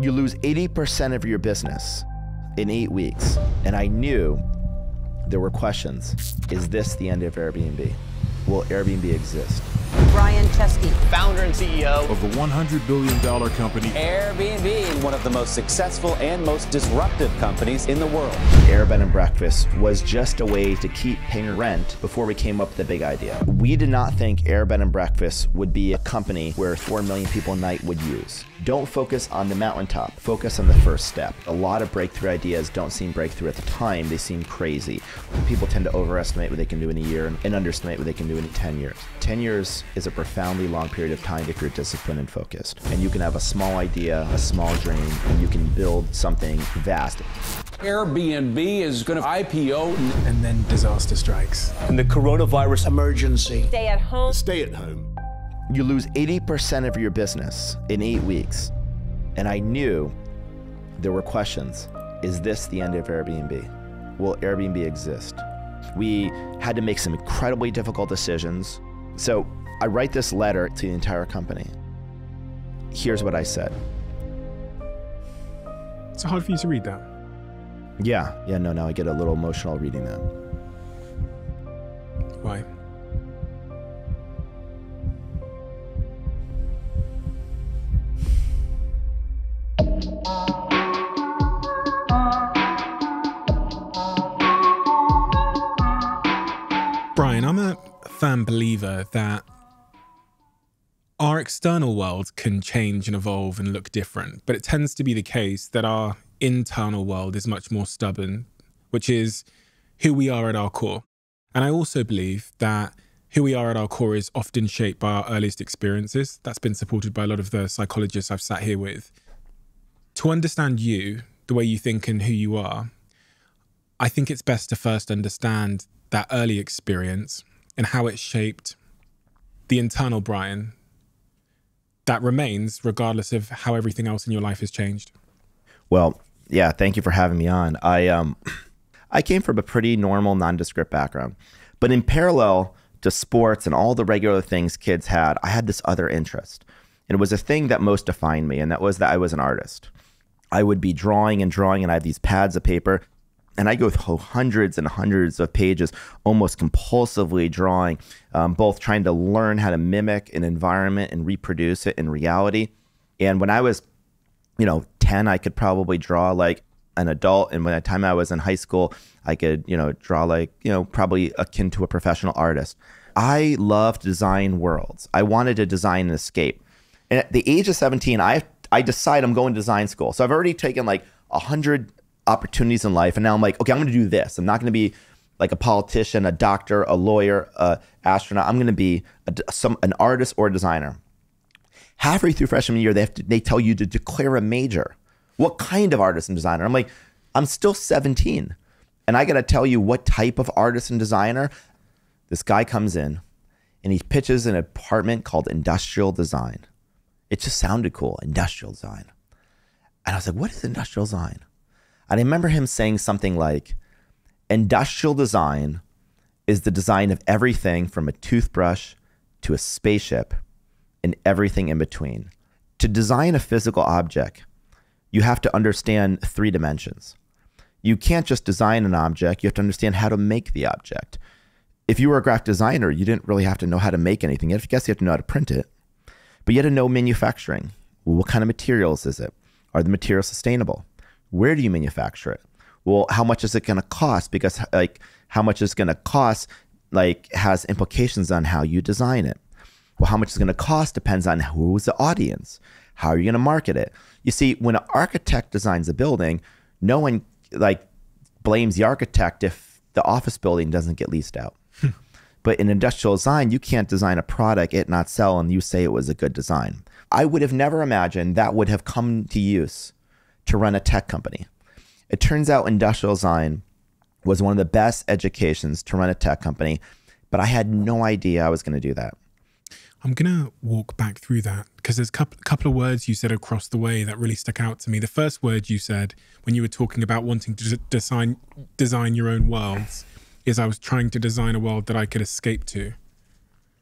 You lose 80% of your business in 8 weeks. And I knew there were questions. Is this the end of Airbnb? Will Airbnb exist? Brian Chesky, founder and CEO of the $100 billion company Airbnb, one of the most successful and most disruptive companies in the world. Air Bed and Breakfast was just a way to keep paying rent before we came up with the big idea. We did not think Air Bed and Breakfast would be a company where 4 million people a night would use. Don't focus on the mountaintop, focus on the first step. A lot of breakthrough ideas don't seem breakthrough at the time, they seem crazy. People tend to overestimate what they can do in a year and underestimate what they can do in 10 years. 10 years is a profoundly long period of time if you're disciplined and focused. And you can have a small idea, a small dream, and you can build something vast. Airbnb is going to IPO. And then disaster strikes. And the coronavirus emergency. stay at home. stay at home. You lose 80% of your business in 8 weeks. And I knew there were questions. Is this the end of Airbnb? Will Airbnb exist? We had to make some incredibly difficult decisions. So I write this letter to the entire company. Here's what I said. It's hard for you to read that. Yeah, no, I get a little emotional reading that. Why? Brian, I'm a firm believer that our external world can change and evolve and look different, but it tends to be the case that our internal world is much more stubborn, which is who we are at our core. And I also believe that who we are at our core is often shaped by our earliest experiences. That's been supported by a lot of the psychologists I've sat here with. To understand you, the way you think and who you are, I think it's best to first understand that early experience and how it shaped the internal Brian that remains regardless of how everything else in your life has changed. Well, yeah, thank you for having me on. I came from a pretty normal, nondescript background, but in parallel to sports and all the regular things kids had, I had this other interest. And it was a thing that most defined me, and that was that I was an artist. I would be drawing, and I had these pads of paper, and I go through hundreds and hundreds of pages, almost compulsively drawing, both trying to learn how to mimic an environment and reproduce it in reality. And when I was, 10, I could probably draw like an adult. And by the time I was in high school, I could, draw like, probably akin to a professional artist. I loved to design worlds. I wanted to design an escape. And at the age of 17, I decide I'm going to design school. So I've already taken like 100 opportunities in life. And now I'm like, okay, I'm going to do this. I'm not going to be like a politician, a doctor, a lawyer, a astronaut. I'm going to be an artist or a designer. Halfway through freshman year, they tell you to declare a major. What kind of artist and designer? I'm like, I'm still 17. And I got to tell you what type of artist and designer. This guy comes in and he pitches an apartment called industrial design. It just sounded cool, industrial design. And I was like, what is industrial design? And I remember him saying something like, industrial design is the design of everything from a toothbrush to a spaceship and everything in between. To design a physical object, you have to understand 3 dimensions. You can't just design an object, you have to understand how to make the object. If you were a graphic designer, you didn't really have to know how to make anything. I guess you have to know how to print it. But you had to know manufacturing. Well, what kind of materials is it? Are the materials sustainable? Where do you manufacture it? Well, how much is it going to cost? Because how much it's going to cost has implications on how you design it. Well, how much it's going to cost depends on who's the audience. How are you going to market it? You see, when an architect designs a building, no one blames the architect if the office building doesn't get leased out. But in industrial design, you can't design a product, it not sell, and you say it was a good design. I would have never imagined that would have come to use to run a tech company. It turns out industrial design was one of the best educations to run a tech company, but I had no idea I was going to do that. I'm going to walk back through that because there's a couple of words you said across the way that really stuck out to me. The first word you said when you were talking about wanting to design your own worlds is I was trying to design a world that I could escape to.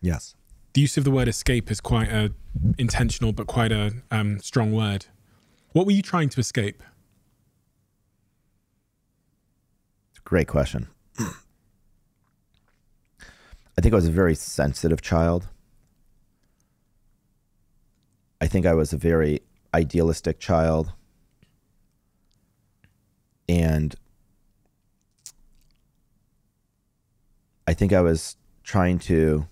Yes. The use of the word escape is quite a intentional but quite a strong word. What were you trying to escape? Great question. I think I was a very sensitive child. I think I was a very idealistic child. And I think I was trying to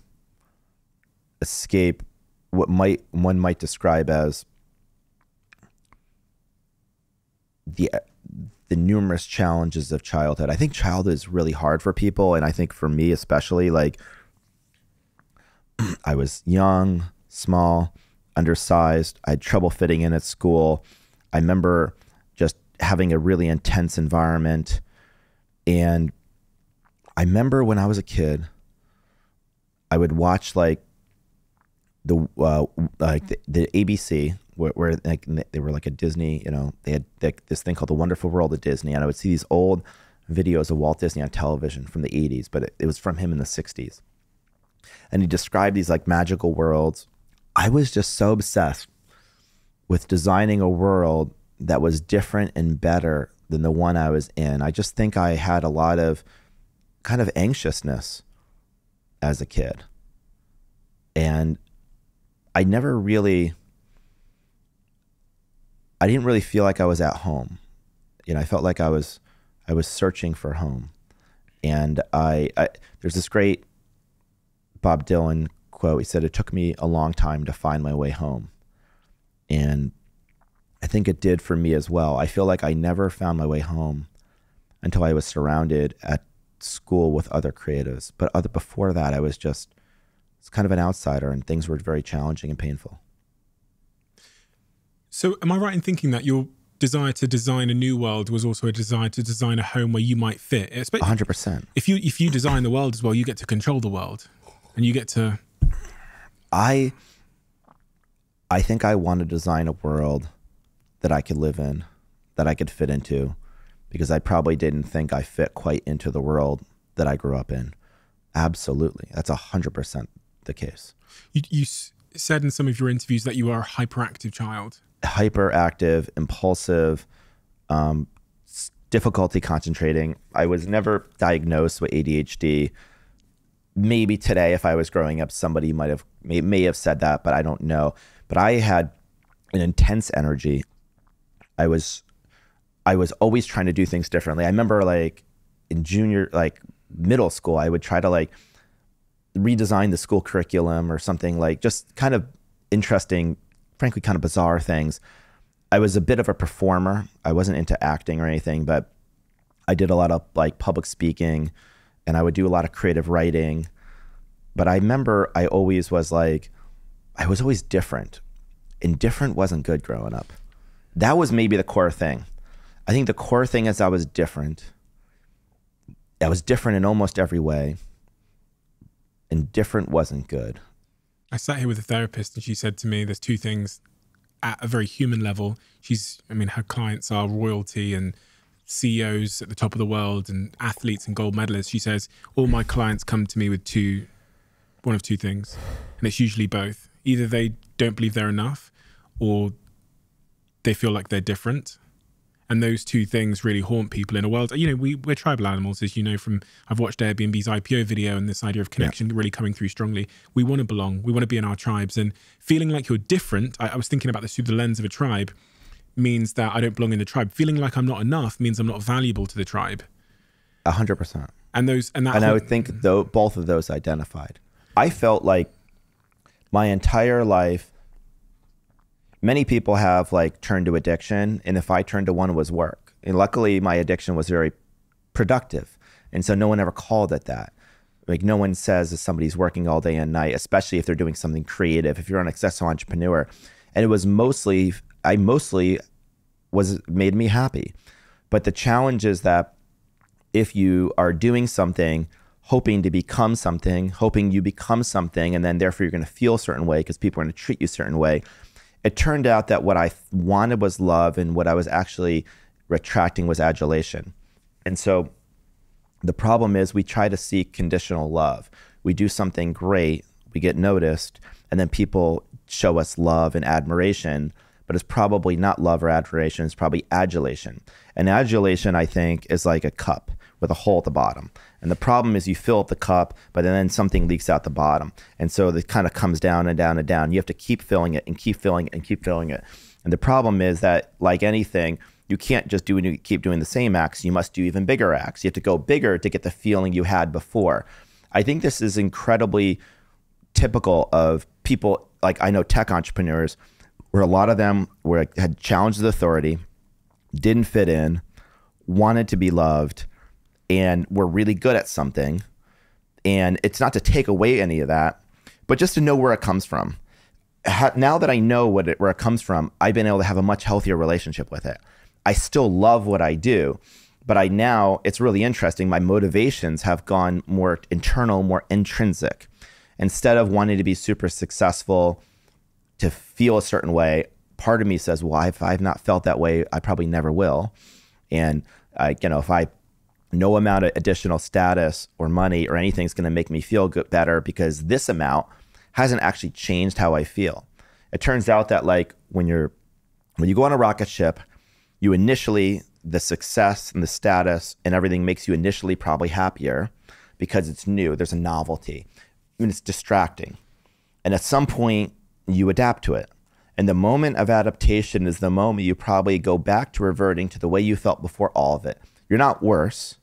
escape what one might describe as the numerous challenges of childhood. I think childhood is really hard for people, and I think for me especially, like, I was young, small, undersized. I had trouble fitting in at school. I remember just having a really intense environment. And I remember when I was a kid, I would watch like the ABC where like they were like a Disney, you know, they had this thing called The Wonderful World of Disney, and I would see these old videos of Walt Disney on television from the 80s, but it was from him in the 60s. And he described these like magical worlds. I was just so obsessed with designing a world that was different and better than the one I was in. I just think I had a lot of kind of anxiousness as a kid. And I didn't really feel like I was at home. You know, I felt like I was searching for home. And there's this great Bob Dylan quote. He said, "It took me a long time to find my way home." And I think it did for me as well. I feel like I never found my way home until I was surrounded at school with other creatives. But before that, I was kind of an outsider, and things were very challenging and painful. So am I right in thinking that your desire to design a new world was also a desire to design a home where you might fit? 100%. If you design the world as well, you get to control the world, and you get to... I think I want to design a world that I could live in, that I could fit into, because I probably didn't think I fit quite into the world that I grew up in. Absolutely. That's 100% the case. You said in some of your interviews that you are a hyperactive child. Hyperactive, impulsive, difficulty concentrating. I was never diagnosed with ADHD. Maybe today, if I was growing up, somebody may have said that, but I don't know. But I had an intense energy. I was always trying to do things differently. I remember like in middle school, I would try to like redesign the school curriculum or something, like just kind of interesting, frankly, kind of bizarre things. I was a bit of a performer. I wasn't into acting or anything, but I did a lot of like public speaking, and I would do a lot of creative writing. But I remember I was always different, and different wasn't good growing up. That was maybe the core thing. I think the core thing is I was different. I was different in almost every way, and different wasn't good. I sat here with a therapist, and she said to me, there's two things at a very human level. Her clients are royalty and CEOs at the top of the world and athletes and gold medalists. She says, all my clients come to me with one of two things, and it's usually both. Either they don't believe they're enough, or they feel like they're different. And those two things really haunt people in a world. You know, we're tribal animals, as you know from, I've watched Airbnb's IPO video, and this idea of connection really coming through strongly. We want to belong. We want to be in our tribes. And feeling like you're different, I was thinking about this through the lens of a tribe, means that I don't belong in the tribe. Feeling like I'm not enough means I'm not valuable to the tribe. 100%. And I would think both of those identified. I felt like my entire life, many people have like turned to addiction, and if I turned to one, it was work. And luckily my addiction was very productive. And so no one ever called it that. Like no one says if somebody's working all day and night, especially if they're doing something creative, if you're an successful entrepreneur. And it was mostly made me happy. But the challenge is that if you are doing something, hoping you become something, and then therefore you're going to feel a certain way because people are going to treat you a certain way. It turned out that what I wanted was love, and what I was actually attracting was adulation. And so the problem is we try to seek conditional love. We do something great, we get noticed, and then people show us love and admiration, but it's probably not love or adoration. It's probably adulation. And adulation, I think, is like a cup with a hole at the bottom. And the problem is you fill up the cup, but then something leaks out the bottom. And so it kind of comes down and down and down. You have to keep filling it and keep filling it and keep filling it. And the problem is that, like anything, you can't just keep doing the same acts. You must do even bigger acts. You have to go bigger to get the feeling you had before. I think this is incredibly typical of people, like I know tech entrepreneurs, where a lot of them had challenged the authority, didn't fit in, wanted to be loved, and were really good at something. And it's not to take away any of that, but just to know where it comes from. Now that I know where it comes from, I've been able to have a much healthier relationship with it. I still love what I do, but it's really interesting. My motivations have gone more internal, more intrinsic. Instead of wanting to be super successful, to feel a certain way, part of me says, well, if I've not felt that way, I probably never will. And if no amount of additional status or money or anything is going to make me feel better, because this amount hasn't actually changed how I feel. It turns out that when you go on a rocket ship, you initially, the success and the status and everything makes you initially probably happier because it's new. There's a novelty. And it's distracting. And at some point, you adapt to it. And the moment of adaptation is the moment you probably go back to reverting to the way you felt before all of it. You're not worse,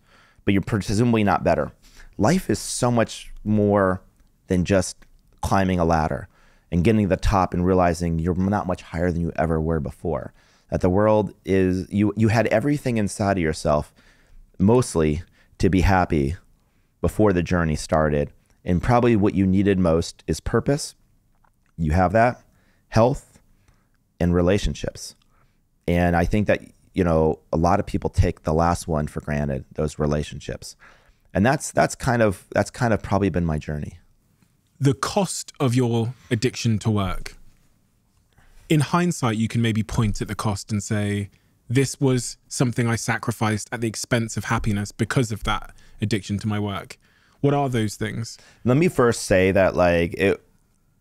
but you're presumably not better. Life is so much more than just climbing a ladder and getting to the top and realizing you're not much higher than you ever were before. That the world is, you had everything inside of yourself, mostly to be happy before the journey started. And probably what you needed most is purpose. You have that, health, and relationships. And I think that, a lot of people take the last one for granted, those relationships. And that's kind of probably been my journey. The cost of your addiction to work. In hindsight, you can maybe point at the cost and say, this was something I sacrificed at the expense of happiness because of that addiction to my work. What are those things? Let me first say that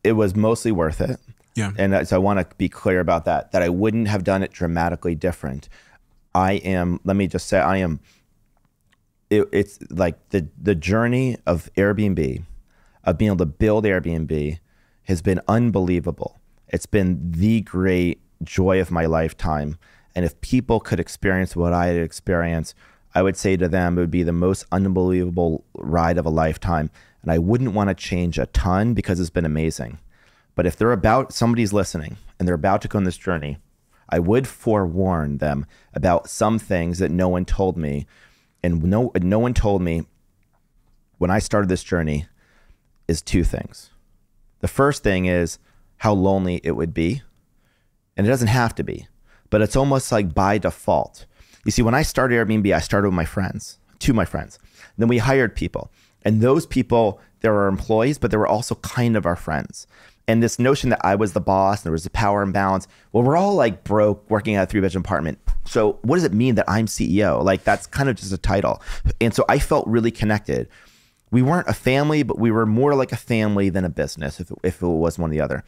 it was mostly worth it. Yeah. And so I want to be clear about that I wouldn't have done it dramatically different. It's like the journey of Airbnb, of being able to build Airbnb, has been unbelievable. It's been the great joy of my lifetime. And if people could experience what I had experienced, I would say to them, it would be the most unbelievable ride of a lifetime. And I wouldn't want to change a ton because it's been amazing. But if somebody's listening and they're about to go on this journey, I would forewarn them about some things that no one told me. And no one told me when I started this journey is two things. The first thing is how lonely it would be. And it doesn't have to be, but it's almost like by default. You see, when I started Airbnb, I started with my friends, two of my friends. Then we hired people. And those people, they were employees, but they were also kind of our friends. And this notion that I was the boss and there was a power imbalance, well, we're all broke working at a 3-bedroom apartment. So what does it mean that I'm CEO? That's kind of just a title. And so I felt really connected. We weren't a family, but we were more like a family than a business if it was one or the other.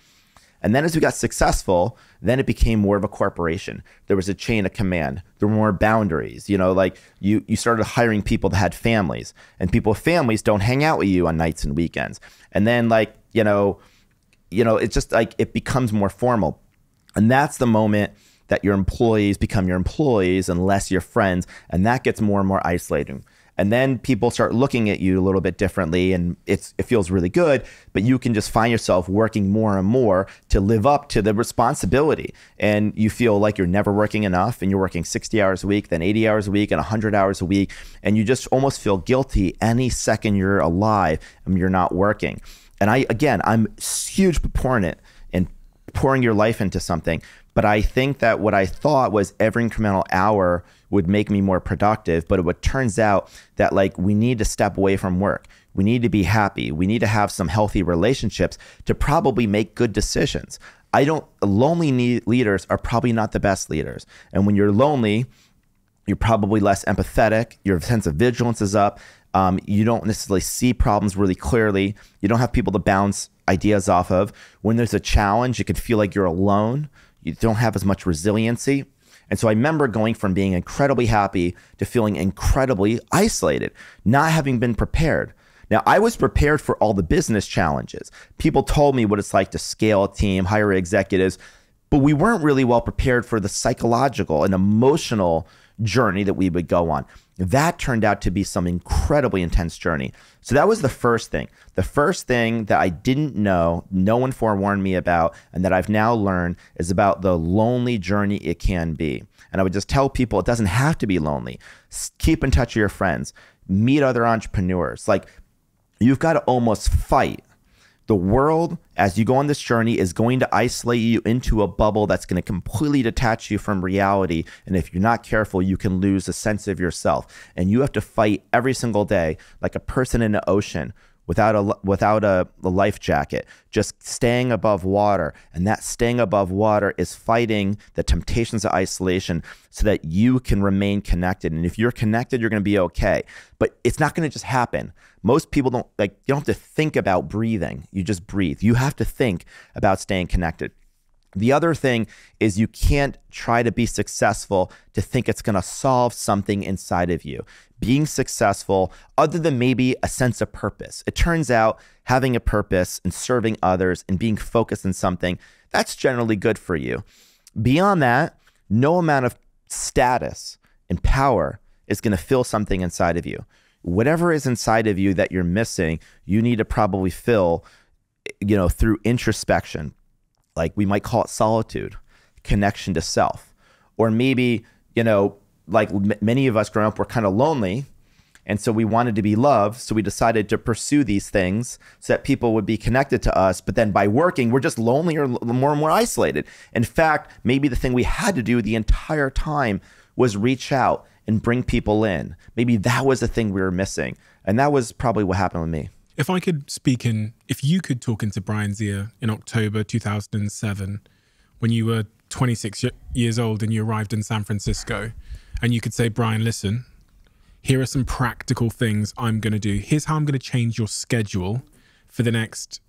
And then as we got successful, then it became more of a corporation. There was a chain of command. There were more boundaries. You started hiring people that had families, and people with families don't hang out with you on nights and weekends. And then it's just it becomes more formal. And that's the moment that your employees become your employees and less your friends. And that gets more and more isolating. And then people start looking at you a little bit differently, and it feels really good, but you can just find yourself working more and more to live up to the responsibility. And you feel like you're never working enough, and you're working 60 hours a week, then 80 hours a week, and 100 hours a week. And you just almost feel guilty any second you're alive and you're not working. And I'm a huge proponent in pouring your life into something. But I think that what I thought was every incremental hour would make me more productive. But it turns out that we need to step away from work. We need to be happy. We need to have some healthy relationships to probably make good decisions. Lonely leaders are probably not the best leaders. And when you're lonely, you're probably less empathetic. Your sense of vigilance is up. You don't necessarily see problems really clearly. You don't have people to bounce ideas off of. When there's a challenge, you can feel like you're alone. You don't have as much resiliency. And so I remember going from being incredibly happy to feeling incredibly isolated, not having been prepared. Now, I was prepared for all the business challenges. People told me what it's like to scale a team, hire executives, but we weren't really well prepared for the psychological and emotional journey that we would go on. That turned out to be some incredibly intense journey. So that was the first thing. The first thing that I didn't know, no one forewarned me about, and that I've now learned is about the lonely journey it can be. And I would just tell people it doesn't have to be lonely. Keep in touch with your friends. Meet other entrepreneurs. Like, you've got to almost fight. The world, as you go on this journey, is going to isolate you into a bubble that's going to completely detach you from reality. And if you're not careful, you can lose a sense of yourself. And you have to fight every single day like a person in the ocean without a life jacket, just staying above water. And that staying above water is fighting the temptations of isolation so that you can remain connected. And if you're connected, you're going to be okay. But it's not going to just happen. Most people don't, you don't have to think about breathing. You just breathe. You have to think about staying connected. The other thing is you can't try to be successful to think it's going to solve something inside of you. Being successful, other than maybe a sense of purpose. It turns out having a purpose and serving others and being focused on something, that's generally good for you. Beyond that, no amount of status and power is going to fill something inside of you. Whatever is inside of you that you're missing, you need to probably fill, through introspection. Like, we might call it solitude, connection to self. Or maybe, many of us growing up were kind of lonely. And so we wanted to be loved. So we decided to pursue these things so that people would be connected to us. But then by working, we're just lonelier, more and more isolated. In fact, maybe the thing we had to do the entire time was reach out and bring people in. Maybe that was the thing we were missing. And that was probably what happened with me. If you could talk into Brian's ear in October 2007, when you were 26 years old and you arrived in San Francisco, and you could say, Brian, listen, here are some practical things I'm going to do. Here's how I'm going to change your schedule for the next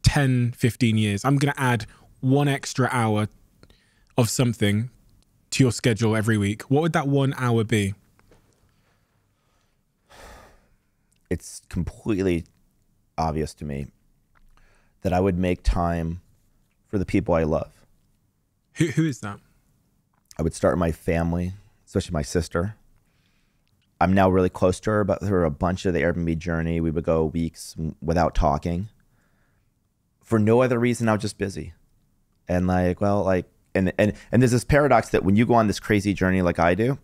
10, 15 years. I'm going to add 1 extra hour of something to your schedule every week. What would that 1 hour be? It's completely obvious to me that I would make time for the people I love. Who is that? I would start with my family, especially my sister. I'm now really close to her, but through a bunch of the Airbnb journey, we would go weeks without talking. For no other reason, I was just busy. And and there's this paradox that when you go on this crazy journey like I do,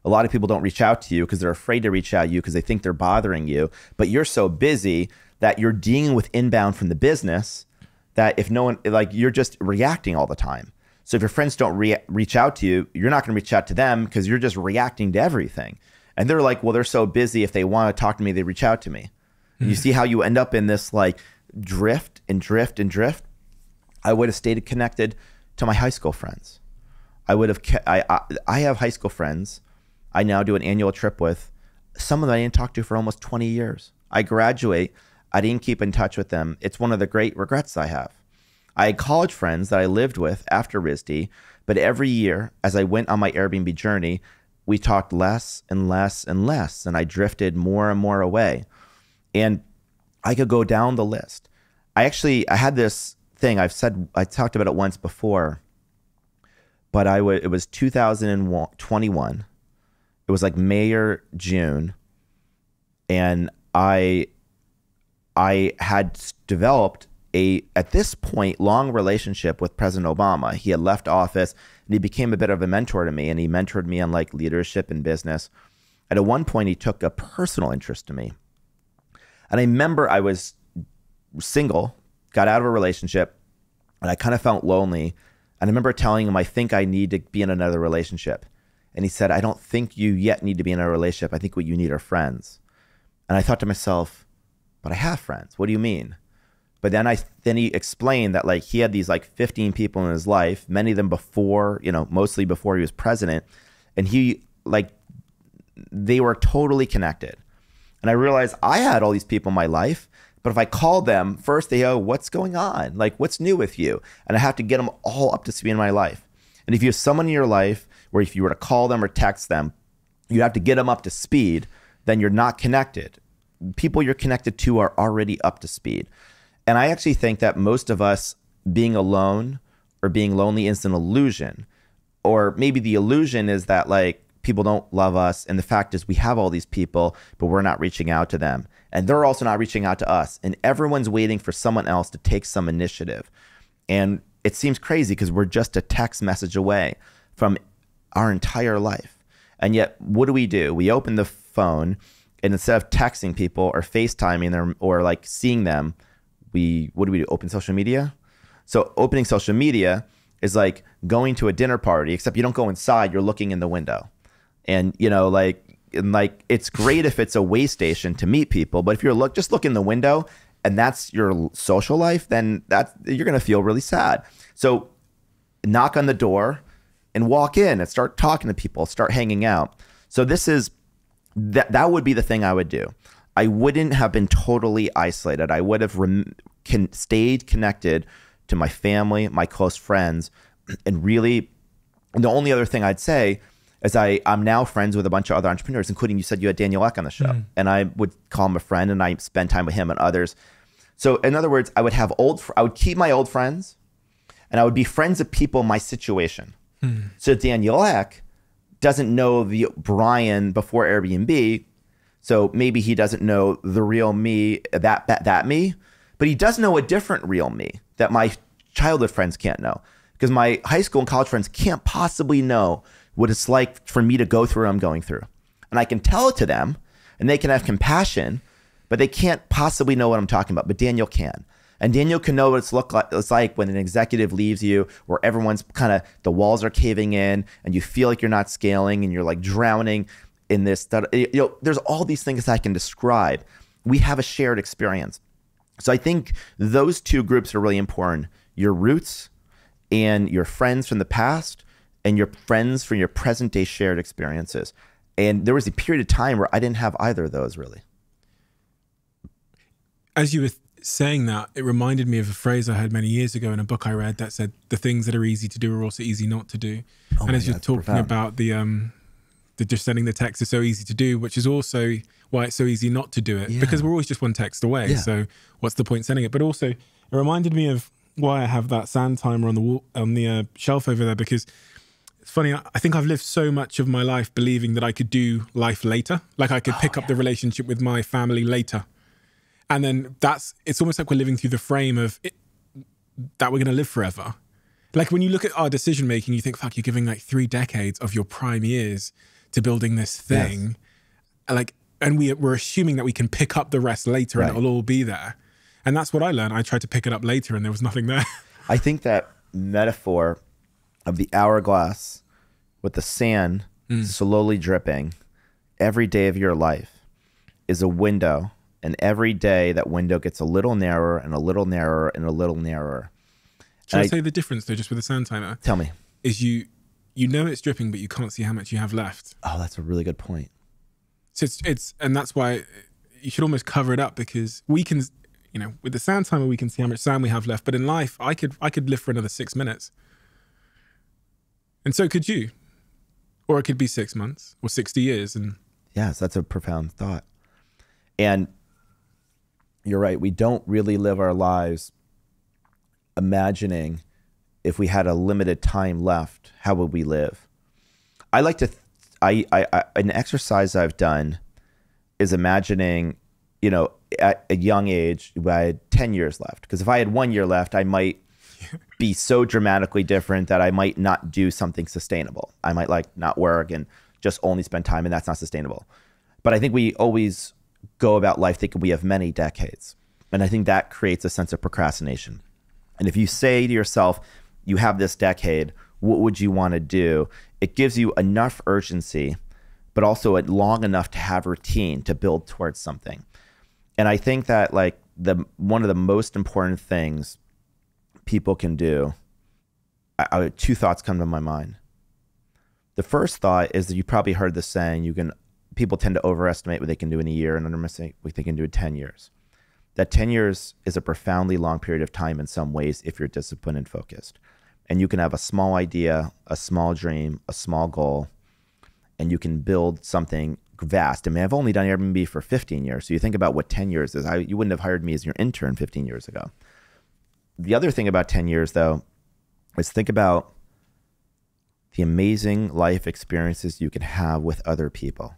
a lot of people don't reach out to you because they're afraid to reach out to you because they think they're bothering you. But you're so busy that you're dealing with inbound from the business that if no one, you're just reacting all the time. So if your friends don't reach out to you, you're not going to reach out to them because you're just reacting to everything. And they're like, well, they're so busy. If they want to talk to me, they reach out to me. You see how you end up in this drift and drift and drift? I would have stayed connected to my high school friends. I have high school friends I now do an annual trip with. Some of them I didn't talk to for almost 20 years. I graduate, I didn't keep in touch with them. It's one of the great regrets I have. I had college friends that I lived with after RISD, but every year as I went on my Airbnb journey, we talked less and less and less, and I drifted more and more away. And I could go down the list. I had this thing I talked about it once before, but it was 2021. It was like May or June, and I had developed at this point, long relationship with President Obama. He had left office, and he became a bit of a mentor to me, and he mentored me on leadership and business. And at one point, he took a personal interest in me. And I remember I was single, got out of a relationship, and I kind of felt lonely. And I remember telling him, I think I need to be in another relationship. And he said, I don't think you yet need to be in a relationship. I think what you need are friends. And I thought to myself, but I have friends. What do you mean? But then he explained that he had these 15 people in his life, many of them before, mostly before he was president. And they were totally connected. And I realized I had all these people in my life, But if I call them first, they go, what's going on? Like, what's new with you? And I have to get them all up to speed in my life. And if you have someone in your life where if you were to call them or text them, you have to get them up to speed, then you're not connected. People you're connected to are already up to speed. And I actually think that most of us being alone or being lonely is an illusion. Or maybe the illusion is that like people don't love us. And the fact is we have all these people, but we're not reaching out to them. And they're also not reaching out to us. And everyone's waiting for someone else to take some initiative. And it seems crazy because we're just a text message away from our entire life. And yet, what do? We open the phone, and instead of texting people or FaceTiming them or like seeing them, what do? Open social media? So opening social media is like going to a dinner party, except you don't go inside, you're looking in the window. And, you know, like it's great if it's a way station to meet people, but if you're just look in the window and that's your social life, then you're going to feel really sad. So knock on the door and walk in and start talking to people, start hanging out. So that would be the thing I would do. I wouldn't have been totally isolated. I would have stayed connected to my family, my close friends, and really the only other thing I'd say is I'm now friends with a bunch of other entrepreneurs, including you said you had Daniel Ek on the show. And I would call him a friend and I spend time with him and others. So in other words, I would keep my old friends and I would be friends of people in my situation. So Daniel Ek doesn't know the Brian before Airbnb. So maybe he doesn't know the real me, that me, but he does know a different real me that my childhood friends can't know, because my high school and college friends can't possibly know what it's like for me to go through what I'm going through. And I can tell it to them and they can have compassion, but they can't possibly know what I'm talking about. But Daniel can. And Daniel can know what it's like when an executive leaves you, where everyone's kind of, the walls are caving in and you feel like you're not scaling and you're like drowning in this. You know, there's all these things I can describe. We have a shared experience. So I think those two groups are really important. Your roots and your friends from the past and your friends from your present day shared experiences. And there was a period of time where I didn't have either of those really. As you were saying that, it reminded me of a phrase I heard many years ago in a book I read that said, the things that are easy to do are also easy not to do. And as you're talking about the just sending the text is so easy to do, which is also why it's so easy not to do it, because we're always just one text away. So what's the point sending it? But also it reminded me of why I have that sand timer on the wall, on the shelf over there, because it's funny. I think I've lived so much of my life believing that I could do life later. Like I could pick up the relationship with my family later. And then it's almost like we're living through the frame of that we're going to live forever. Like when you look at our decision making, you think, fuck, you're giving like 3 decades of your prime years to building this thing. Like, and we're assuming that we can pick up the rest later and it'll all be there. And that's what I learned. I tried to pick it up later and there was nothing there. I think that metaphor of the hourglass with the sand slowly dripping every day of your life is a window. And every day that window gets a little narrower and a little narrower and a little narrower. Shall I say the difference though, just with the sand timer? Tell me. Is you know it's dripping, but you can't see how much you have left. Oh, that's a really good point. So and that's why you should almost cover it up, because we can, you know, with the sand timer, we can see how much sand we have left. But in life, I could live for another 6 minutes. And so could you. Or it could be 6 months or 60 years. And yes, that's a profound thought. And you're right. We don't really live our lives imagining if we had a limited time left, how would we live? I like to, an exercise I've done is imagining, you know, at a young age, I had 10 years left. Because if I had 1 year left, I might be so dramatically different that I might not do something sustainable. I might like not work and just only spend time, and that's not sustainable. But I think we always go about life thinking we have many decades. And I think that creates a sense of procrastination. And if you say to yourself, you have this decade, what would you want to do? It gives you enough urgency, but also long enough to have routine to build towards something. And I think that like one of the most important things people can do, 2 thoughts come to my mind. The first thought is that you probably heard this saying, people tend to overestimate what they can do in a year and underestimate what they can do in 10 years. that 10 years is a profoundly long period of time in some ways if you're disciplined and focused. And you can have a small idea, a small dream, a small goal, and you can build something vast. I mean, I've only done Airbnb for 15 years. So you think about what 10 years is. You wouldn't have hired me as your intern 15 years ago. The other thing about 10 years, though, is think about the amazing life experiences you can have with other people.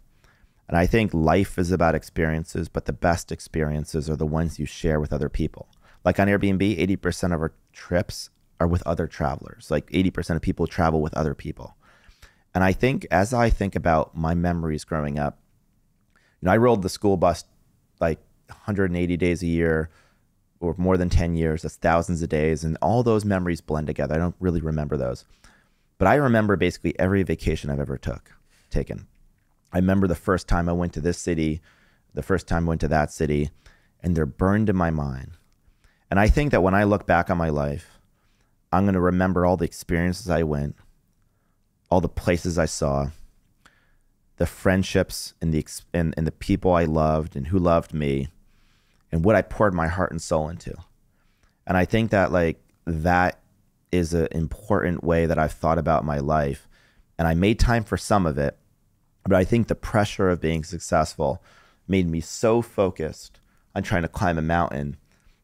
And I think life is about experiences, but the best experiences are the ones you share with other people. Like on Airbnb, 80% of our trips are with other travelers. Like 80% of people travel with other people. And I think as I think about my memories growing up, I rode the school bus like 180 days a year or more than 10 years. That's thousands of days. And all those memories blend together. I don't really remember those. But I remember basically every vacation I've ever taken. I remember the first time I went to this city, the first time I went to that city, and they're burned in my mind. And I think that when I look back on my life, I'm going to remember all the experiences I went, all the places I saw, the friendships and the people I loved and who loved me, and what I poured my heart and soul into. And I think that that is an important way that I've thought about my life. And I made time for some of it. But I think the pressure of being successful made me so focused on trying to climb a mountain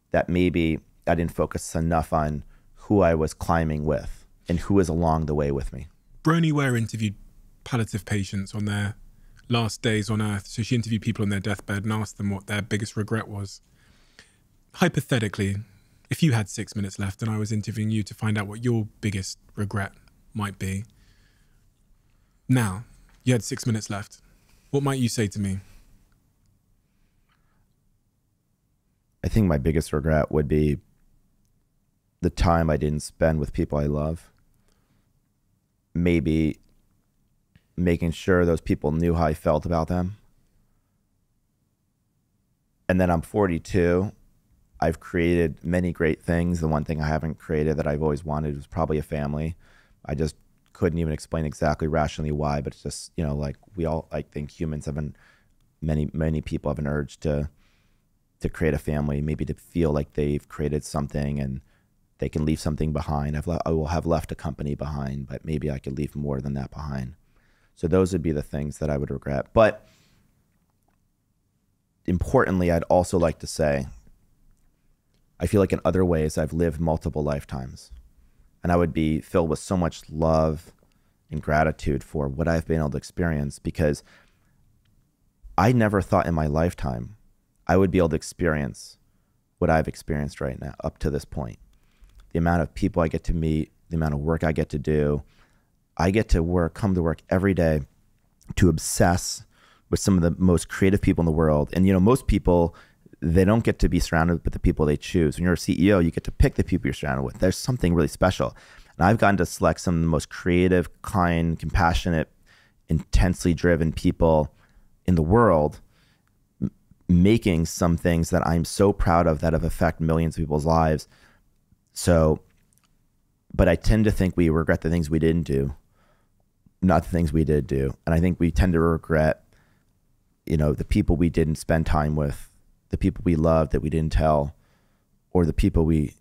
that maybe I didn't focus enough on who I was climbing with and who was along the way with me. Bronnie Ware interviewed palliative patients on their last days on Earth. So she interviewed people on their deathbed and asked them what their biggest regret was. Hypothetically, if you had 6 minutes left and I was interviewing you to find out what your biggest regret might be, now, you had 6 minutes left. What might you say to me? I think my biggest regret would be the time I didn't spend with people I love. Maybe making sure those people knew how I felt about them. And then I'm 42. I've created many great things. The one thing I haven't created that I've always wanted was probably a family. I just couldn't even explain exactly rationally why, but it's just, I think humans have many people have an urge to create a family, maybe to feel like they've created something and they can leave something behind. I will have left a company behind, but maybe I could leave more than that behind. So those would be the things that I would regret. But importantly, I'd also like to say, I feel like in other ways, I've lived multiple lifetimes. And I would be filled with so much love and gratitude for what I've been able to experience, because I never thought in my lifetime I would be able to experience what I've experienced right now up to this point. The amount of people I get to meet, the amount of work I get to do. I get to come to work every day to obsess with some of the most creative people in the world. And, most people, they don't get to be surrounded with the people they choose. When you're a CEO, you get to pick the people you're surrounded with. There's something really special. And I've gotten to select some of the most creative, kind, compassionate, intensely driven people in the world, making some things that I'm so proud of that have affected millions of people's lives. So, but I tend to think we regret the things we didn't do, not the things we did do. And I think we tend to regret, the people we didn't spend time with, the people we loved that we didn't tell, or the people we,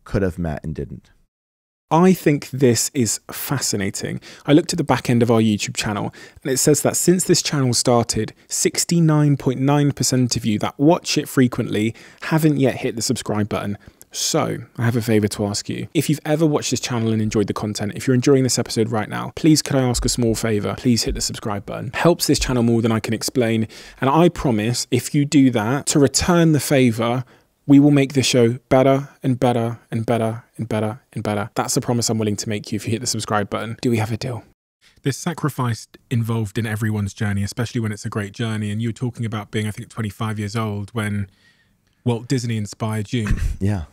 could have met and didn't. I think this is fascinating. I looked at the back end of our YouTube channel and it says that since this channel started, 69.9% of you that watch it frequently haven't yet hit the subscribe button. So I have a favor to ask you. If you've ever watched this channel and enjoyed the content, if you're enjoying this episode right now, please could I ask a small favor? Please hit the subscribe button. Helps this channel more than I can explain. And I promise if you do that, to return the favor, we will make this show better and better and better and better and better. That's a promise I'm willing to make you if you hit the subscribe button. Do we have a deal? There's sacrifice involved in everyone's journey, especially when it's a great journey. And you were talking about being, I think, 25 years old when Walt Disney inspired you. Yeah.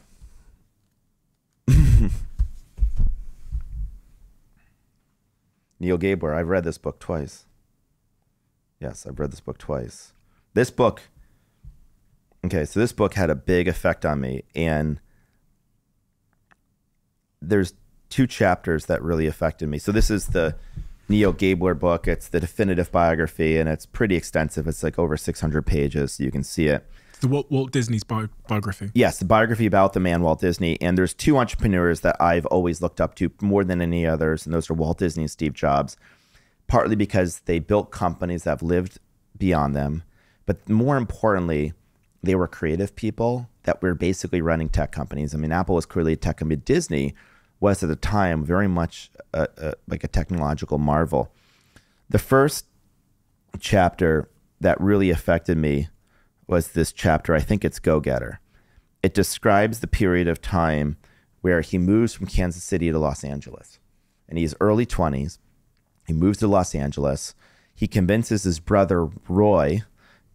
Neil Gabler, I've read this book twice. Yes, I've read this book twice. This book had a big effect on me, and there's two chapters that really affected me. So this is the Neil Gabler book. It's the definitive biography, and it's pretty extensive. It's like over 600 pages, so you can see it. The Walt Disney's biography. Yes, the biography about the man Walt Disney. And there's two entrepreneurs that I've always looked up to more than any others, and those are Walt Disney and Steve Jobs, partly because they built companies that have lived beyond them. But more importantly, they were creative people that were basically running tech companies. I mean, Apple was clearly a tech company. Disney was at the time very much like a technological marvel. The first chapter that really affected me was this chapter, I think it's Go-Getter. It describes the period of time where he moves from Kansas City to Los Angeles. And he's early 20s. He moves to Los Angeles. He convinces his brother, Roy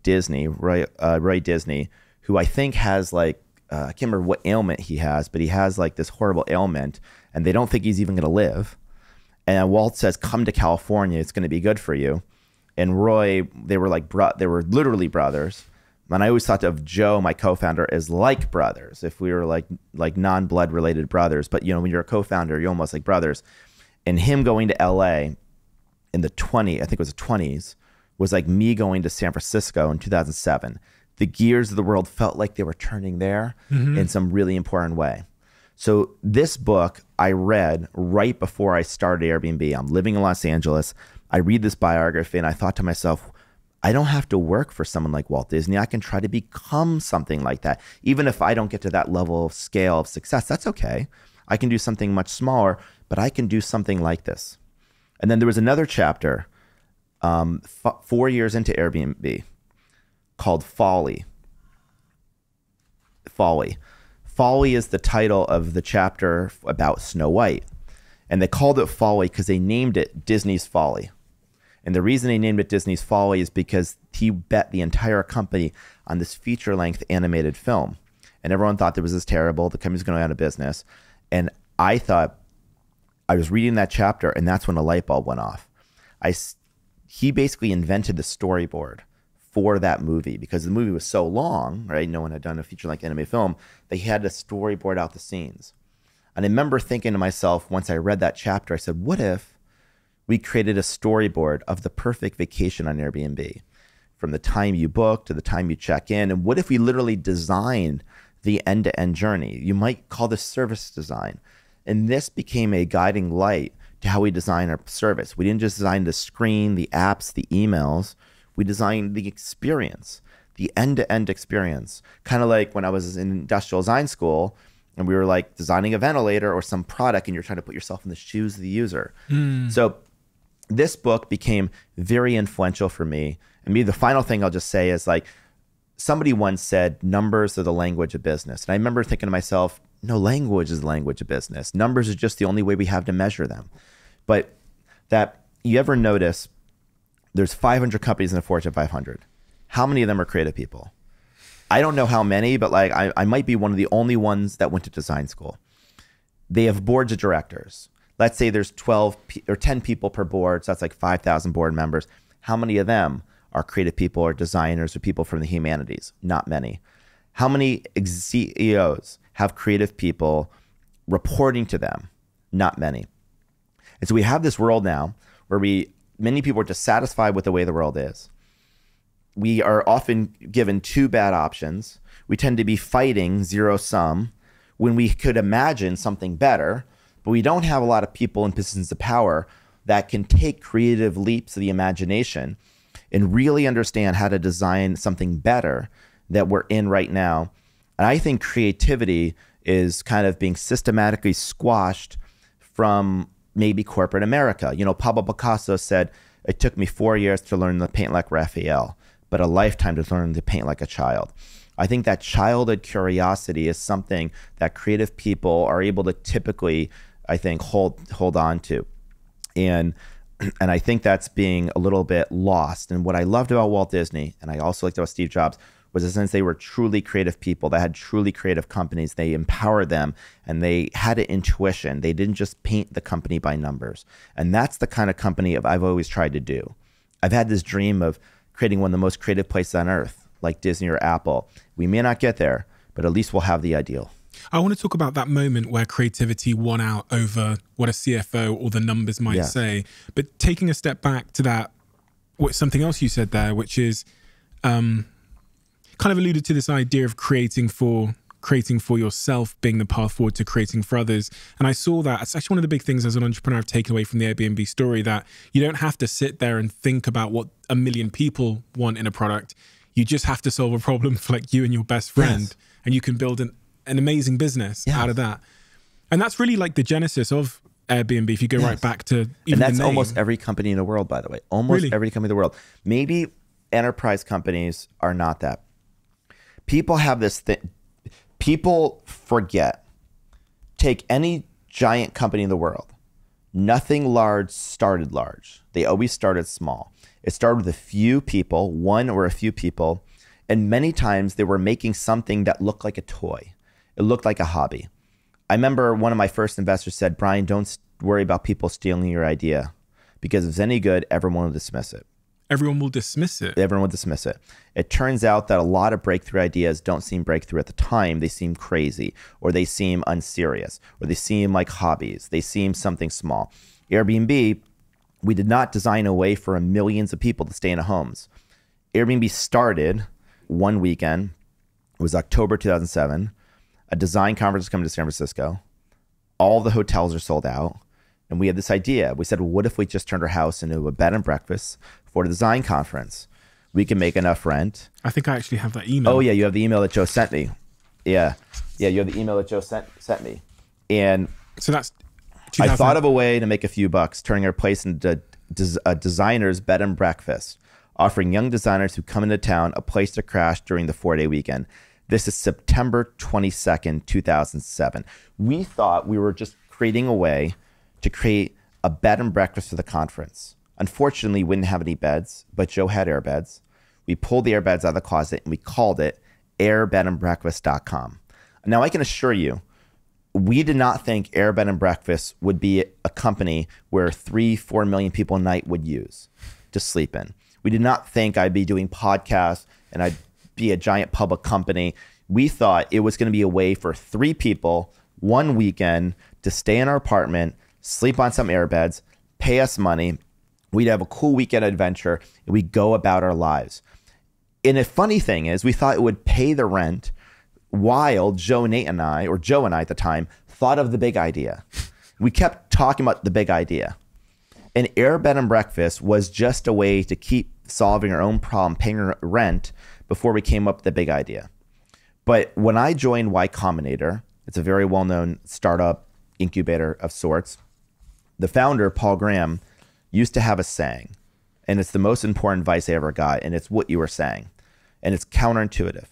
Disney, who I think has like, I can't remember what ailment he has, but he has like this horrible ailment, and they don't think he's even going to live. And Walt says, come to California. It's going to be good for you. And Roy, they were literally brothers. And I always thought of Joe, my co-founder, as like brothers, if we were like non-blood related brothers. But, you know, when you're a co-founder, you're almost like brothers. And him going to LA in the 20s, was like me going to San Francisco in 2007. The gears of the world felt like they were turning there in some really important way. So this book I read right before I started Airbnb. I'm living in Los Angeles. I read this biography and I thought to myself, I don't have to work for someone like Walt Disney. I can try to become something like that. Even if I don't get to that level of scale of success, that's okay. I can do something much smaller, but I can do something like this. And then there was another chapter 4 years into Airbnb called Folly. Folly is the title of the chapter about Snow White. And they called it Folly because they named it Disney's Folly. And the reason they named it Disney's Folly is because he bet the entire company on this feature-length animated film. And everyone thought that was terrible. The company's going out of business. And I thought, I was reading that chapter, and that's when a light bulb went off. He basically invented the storyboard for that movie because the movie was so long, right? No one had done a feature-length animated film. They had to storyboard out the scenes. And I remember thinking to myself, once I read that chapter, I said, what if we created a storyboard of the perfect vacation on Airbnb, from the time you book to the time you check in? And what if we literally designed the end-to-end journey? You might call this service design. And this became a guiding light to how we design our service. We didn't just design the screen, the apps, the emails. We designed the experience, the end-to-end experience. Kind of like when I was in industrial design school and we were like designing a ventilator or some product and you're trying to put yourself in the shoes of the user. So this book became very influential for me. And maybe the final thing I'll just say is, like, somebody once said, numbers are the language of business. And I remember thinking to myself, no, language is the language of business. Numbers is just the only way we have to measure them. But that, you ever notice there's 500 companies in the Fortune 500. How many of them are creative people? I don't know how many, but like I might be one of the only ones that went to design school. They have boards of directors. Let's say there's 12 or 10 people per board, so that's like 5,000 board members. How many of them are creative people or designers or people from the humanities? Not many. How many CEOs have creative people reporting to them? Not many. And so we have this world now where many people are dissatisfied with the way the world is. We are often given two bad options. We tend to be fighting zero sum when we could imagine something better, but we don't have a lot of people in positions of power that can take creative leaps of the imagination and really understand how to design something better that we're in right now. And I think creativity is kind of being systematically squashed from maybe corporate America. You know, Pablo Picasso said, it took me 4 years to learn to paint like Raphael, but a lifetime to learn to paint like a child. I think that childhood curiosity is something that creative people are able to typically, I think, hold on to. And I think that's being a little bit lost. And what I loved about Walt Disney, and I also liked about Steve Jobs, was that since they were truly creative people that had truly creative companies, they empowered them and they had an intuition. They didn't just paint the company by numbers. And that's the kind of company I've always tried to do. I've had this dream of creating one of the most creative places on earth, like Disney or Apple. We may not get there, but at least we'll have the ideal. I want to talk about that moment where creativity won out over what a CFO or the numbers might say. But taking a step back to that, something else you said there, which is kind of alluded to this idea of creating for yourself being the path forward to creating for others. And I saw that it's actually one of the big things as an entrepreneur I've taken away from the Airbnb story, that you don't have to sit there and think about what a million people want in a product. You just have to solve a problem for like you and your best friend, Yes. and you can build an amazing business out of that. And that's really like the genesis of Airbnb. If you go right back to even and that's the name. almost every company in the world, by the way. Almost Really? every company in the world. Maybe enterprise companies are not that. People have this thing. People forget. Take any giant company in the world. Nothing large started large. They always started small. It started with a few people, one or a few people, and many times they were making something that looked like a toy. It looked like a hobby. I remember one of my first investors said, Brian, don't worry about people stealing your idea, because if it's any good, everyone will dismiss it. Everyone will dismiss it. Everyone will dismiss it. It turns out that a lot of breakthrough ideas don't seem breakthrough at the time. They seem crazy, or they seem unserious, or they seem like hobbies. They seem something small. Airbnb, we did not design a way for millions of people to stay in homes. Airbnb started one weekend. It was October 2007. A design conference is coming to San Francisco. All the hotels are sold out. And we had this idea. We said, well, what if we just turned our house into a bed and breakfast for the design conference? We can make enough rent. I think I actually have that email. Oh, yeah, you have the email that Joe sent me. Yeah, you have the email that Joe sent me. And So that's I thought of a way to make a few bucks, turning our place into a designer's bed and breakfast, offering young designers who come into town a place to crash during the 4-day weekend. This is September 22nd, 2007. We thought we were just creating a way to create a bed and breakfast for the conference. Unfortunately, we didn't have any beds, but Joe had air beds. We pulled the air beds out of the closet and we called it airbedandbreakfast.com. Now, I can assure you, we did not think Air Bed and Breakfast would be a company where 3-4 million people a night would use to sleep in. We did not think I'd be doing podcasts and I'd be a giant public company. We thought it was going to be a way for 3 people one weekend to stay in our apartment, sleep on some air beds, pay us money. We'd have a cool weekend adventure and we'd go about our lives. And the funny thing is, we thought it would pay the rent while Joe and I at the time, thought of the big idea. We kept talking about the big idea. And Air Bed and Breakfast was just a way to keep solving our own problem, paying our rent, before we came up with the big idea. But when I joined Y Combinator, it's a very well-known startup incubator of sorts, the founder, Paul Graham, used to have a saying, and it's the most important advice I ever got, and it's what you were saying, and it's counterintuitive.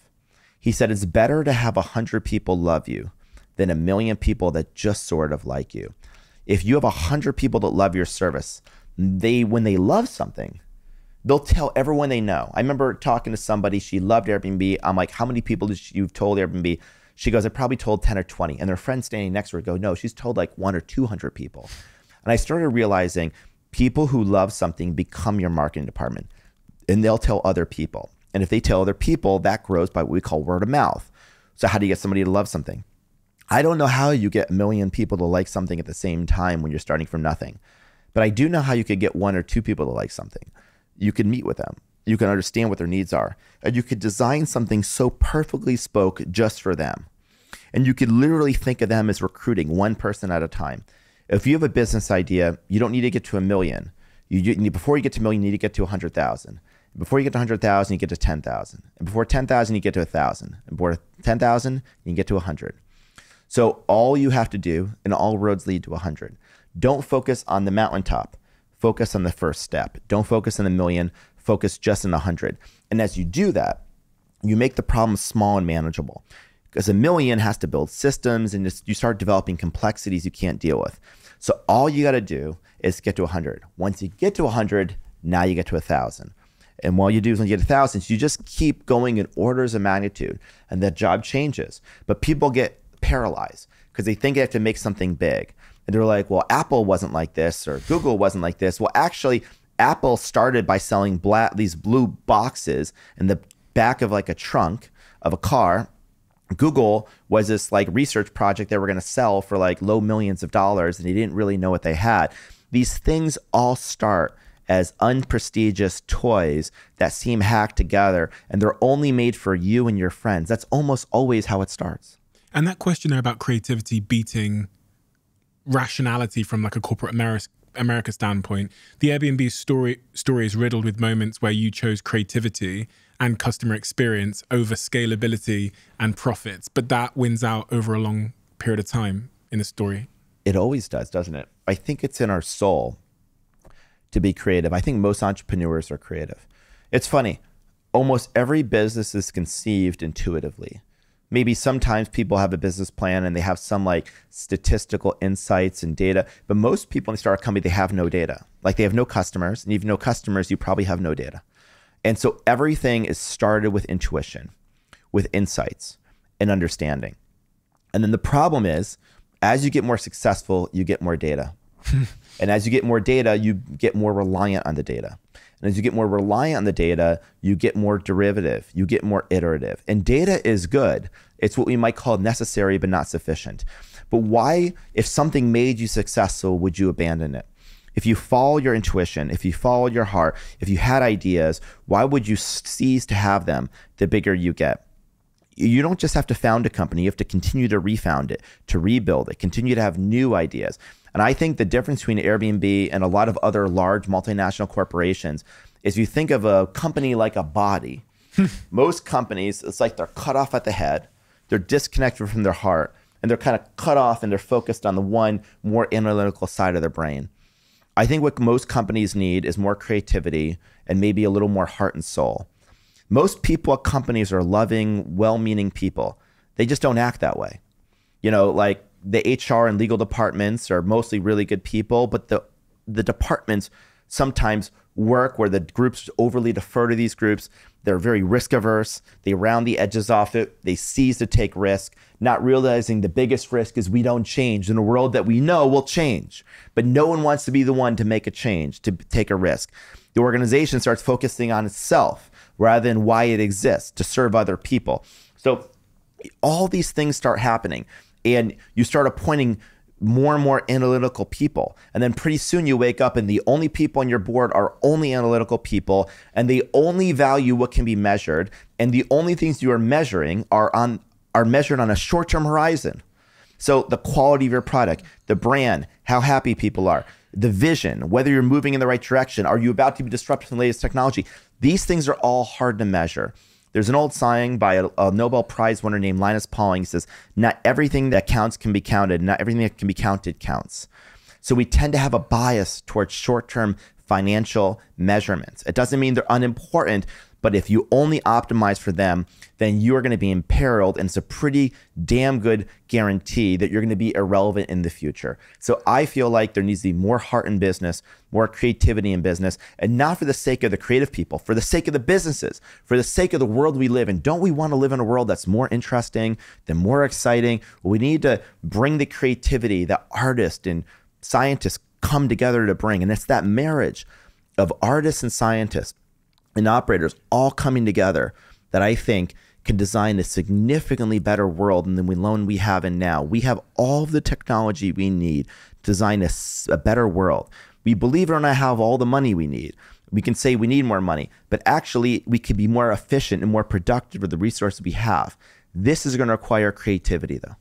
He said, it's better to have 100 people love you than 1 million people that just sort of like you. If you have 100 people that love your service, when they love something, they'll tell everyone they know. I remember talking to somebody, she loved Airbnb. I'm like, how many people did you've told Airbnb? She goes, I probably told 10 or 20. And their friends standing next to her go, no, she's told like 100 or 200 people. And I started realizing people who love something become your marketing department, and they'll tell other people. And if they tell other people, that grows by what we call word of mouth. So how do you get somebody to love something? I don't know how you get 1 million people to like something at the same time when you're starting from nothing. But I do know how you could get 1 or 2 people to like something. You can meet with them. You can understand what their needs are. And you could design something so perfectly spoke just for them. And you could literally think of them as recruiting one person at a time. If you have a business idea, you don't need to get to 1 million. Before you get to 1 million, you need to get to 100,000. Before you get to 100,000, you get to 10,000. And before 10,000, you get to 1,000. And before 10,000, you can get to 100. So all you have to do, and all roads lead to 100. Don't focus on the mountaintop. Focus on the first step. Don't focus on 1 million. Focus just on 100. And as you do that, you make the problem small and manageable. Because 1 million has to build systems, and you start developing complexities you can't deal with. So all you got to do is get to 100. Once you get to 100, now you get to 1,000. And what you do is when you get 1,000, you just keep going in orders of magnitude, and that job changes. But people get paralyzed because they think they have to make something big. And they're like, well, Apple wasn't like this, or Google wasn't like this. Well, actually, Apple started by selling these blue boxes in the back of like a trunk of a car. Google was this like research project they were going to sell for like low millions of dollars, and they didn't really know what they had. These things all start as unprestigious toys that seem hacked together and they're only made for you and your friends. That's almost always how it starts. And that question there about creativity beating rationality from like a corporate America standpoint, the Airbnb story is riddled with moments where you chose creativity and customer experience over scalability and profits, but that wins out over a long period of time in the story. It always does, doesn't it? I think it's in our soul to be creative. I think most entrepreneurs are creative. It's funny, almost every business is conceived intuitively. Maybe sometimes people have a business plan and they have some like statistical insights and data, but most people when they start a company, they have no data. Like they have no customers, and even no customers, you probably have no data. And so everything is started with intuition, with insights and understanding. And then the problem is, as you get more successful, you get more data. And as you get more data, you get more reliant on the data. And as you get more reliant on the data, you get more derivative, you get more iterative. And data is good. It's what we might call necessary, but not sufficient. But why, if something made you successful, would you abandon it? If you follow your intuition, if you follow your heart, if you had ideas, why would you cease to have them the bigger you get? You don't just have to found a company, you have to continue to refound it, to rebuild it, continue to have new ideas. And I think the difference between Airbnb and a lot of other large multinational corporations is you think of a company like a body. Most companies, it's like they're cut off at the head, they're disconnected from their heart, and they're kind of cut off and they're focused on the one more analytical side of their brain. I think what most companies need is more creativity and maybe a little more heart and soul. Most people at companies are loving, well-meaning people. They just don't act that way. You know, like the HR and legal departments are mostly really good people, but the departments sometimes work where the groups overly defer to these groups. They're very risk averse. They round the edges off it. They cease to take risk, not realizing the biggest risk is we don't change in a world that we know will change. But no one wants to be the one to make a change, to take a risk. The organization starts focusing on itself rather than why it exists, to serve other people. So all these things start happening and you start appointing more and more analytical people. And then pretty soon you wake up and the only people on your board are only analytical people and they only value what can be measured. And the only things you are measuring are measured on a short-term horizon. So the quality of your product, the brand, how happy people are, the vision, whether you're moving in the right direction, are you about to be disrupted in the latest technology? These things are all hard to measure. There's an old saying by a Nobel Prize winner named Linus Pauling. He says, not everything that counts can be counted. Not everything that can be counted counts. So we tend to have a bias towards short-term financial measurements. It doesn't mean they're unimportant, but if you only optimize for them, then you are going to be imperiled, and it's a pretty damn good guarantee that you're going to be irrelevant in the future. So I feel like there needs to be more heart in business, more creativity in business, and not for the sake of the creative people, for the sake of the businesses, for the sake of the world we live in. Don't we want to live in a world that's more interesting, than more exciting? We need to bring the creativity that artists and scientists come together to bring, and it's that marriage of artists and scientists and operators all coming together that I think can design a significantly better world than the one we have in now. We have all of the technology we need to design a better world. We, believe it or not, have all the money we need. We can say we need more money, but actually we could be more efficient and more productive with the resources we have. This is going to require creativity, though.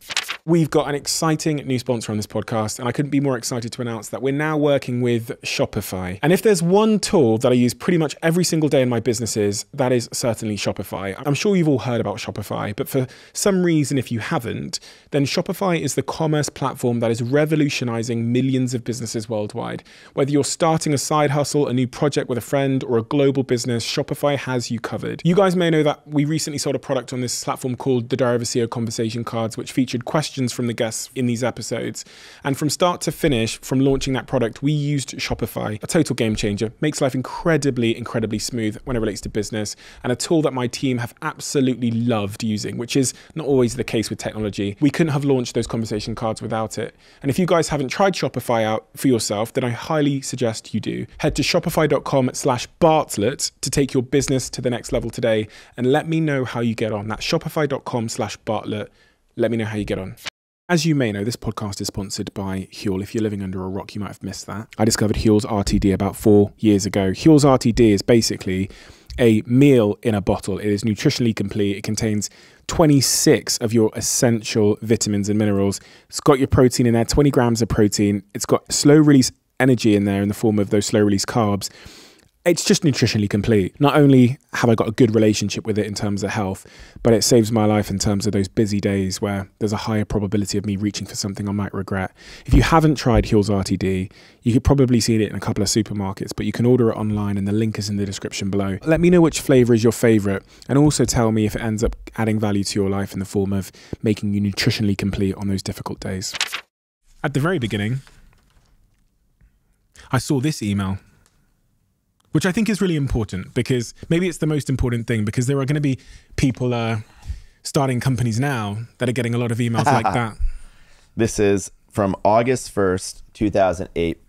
We've got an exciting new sponsor on this podcast, and I couldn't be more excited to announce that we're now working with Shopify. And if there's one tool that I use pretty much every single day in my businesses, that is certainly Shopify. I'm sure you've all heard about Shopify, but for some reason, if you haven't, then Shopify is the commerce platform that is revolutionizing millions of businesses worldwide. Whether you're starting a side hustle, a new project with a friend, or a global business, Shopify has you covered. You guys may know that we recently sold a product on this platform called the Diary of a CEO Conversation Cards, which featured questions from the guests in these episodes. And from start to finish, from launching that product, we used Shopify, a total game changer, makes life incredibly, incredibly smooth when it relates to business, and a tool that my team have absolutely loved using, which is not always the case with technology. We couldn't have launched those conversation cards without it. And if you guys haven't tried Shopify out for yourself, then I highly suggest you do. Head to shopify.com/Bartlett to take your business to the next level today, and let me know how you get on. That's shopify.com/Bartlett. Let me know how you get on. As you may know, this podcast is sponsored by Huel. If you're living under a rock, you might have missed that. I discovered Huel's RTD about 4 years ago. Huel's RTD is basically a meal in a bottle. It is nutritionally complete. It contains 26 of your essential vitamins and minerals. It's got your protein in there, 20 grams of protein. It's got slow release energy in there in the form of those slow release carbs. It's just nutritionally complete. Not only have I got a good relationship with it in terms of health, but it saves my life in terms of those busy days where there's a higher probability of me reaching for something I might regret. If you haven't tried Huel's RTD, you could probably see it in a couple of supermarkets, but you can order it online and the link is in the description below. Let me know which flavor is your favorite, and also tell me if it ends up adding value to your life in the form of making you nutritionally complete on those difficult days. At the very beginning, I saw this email, which I think is really important, because maybe it's the most important thing, because there are going to be people starting companies now that are getting a lot of emails like that. This is from August 1st, 2008.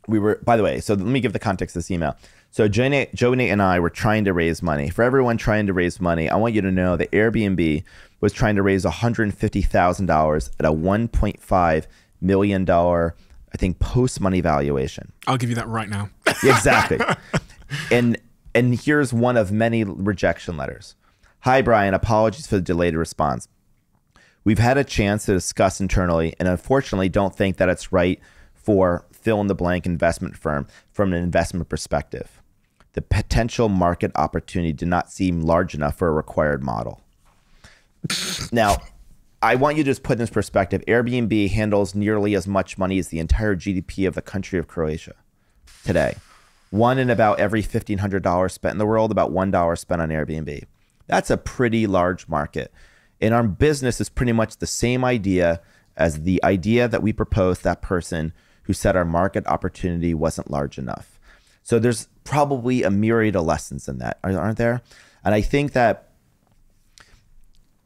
We were, by the way, so let me give the context of this email. So Joni and I were trying to raise money. For everyone trying to raise money, I want you to know that Airbnb was trying to raise $150,000 at a $1.5 million, I think, post-money valuation. I'll give you that right now. Exactly. And here's one of many rejection letters. Hi, Brian. Apologies for the delayed response. We've had a chance to discuss internally and unfortunately don't think that it's right for fill-in-the-blank investment firm from an investment perspective. The potential market opportunity did not seem large enough for a required model. Now, I want you to just put in this perspective. Airbnb handles nearly as much money as the entire GDP of the country of Croatia today. One in about every $1,500 spent in the world, about $1 spent on Airbnb. That's a pretty large market. And our business is pretty much the same idea as the idea that we proposed that person who said our market opportunity wasn't large enough. So there's probably a myriad of lessons in that, aren't there? And I think that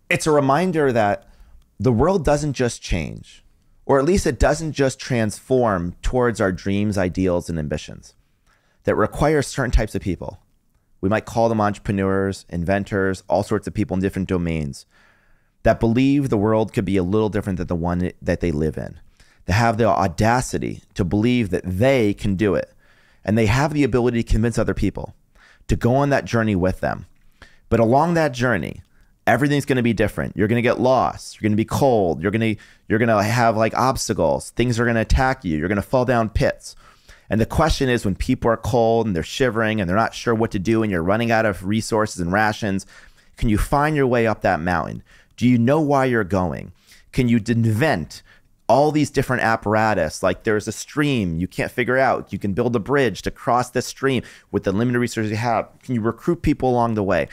it's a reminder that the world doesn't just change, or at least it doesn't just transform towards our dreams, ideals, and ambitions. That requires certain types of people. We might call them entrepreneurs, inventors, all sorts of people in different domains that believe the world could be a little different than the one that they live in. They have the audacity to believe that they can do it. And they have the ability to convince other people to go on that journey with them. But along that journey, everything's going to be different. You're going to get lost. You're going to be cold. You're going to have like obstacles. Things are going to attack you. You're going to fall down pits. And the question is, when people are cold and they're shivering and they're not sure what to do and you're running out of resources and rations, can you find your way up that mountain? Do you know why you're going? Can you invent all these different apparatus? Like there's a stream you can't figure out. You can build a bridge to cross the stream with the limited resources you have. Can you recruit people along the way?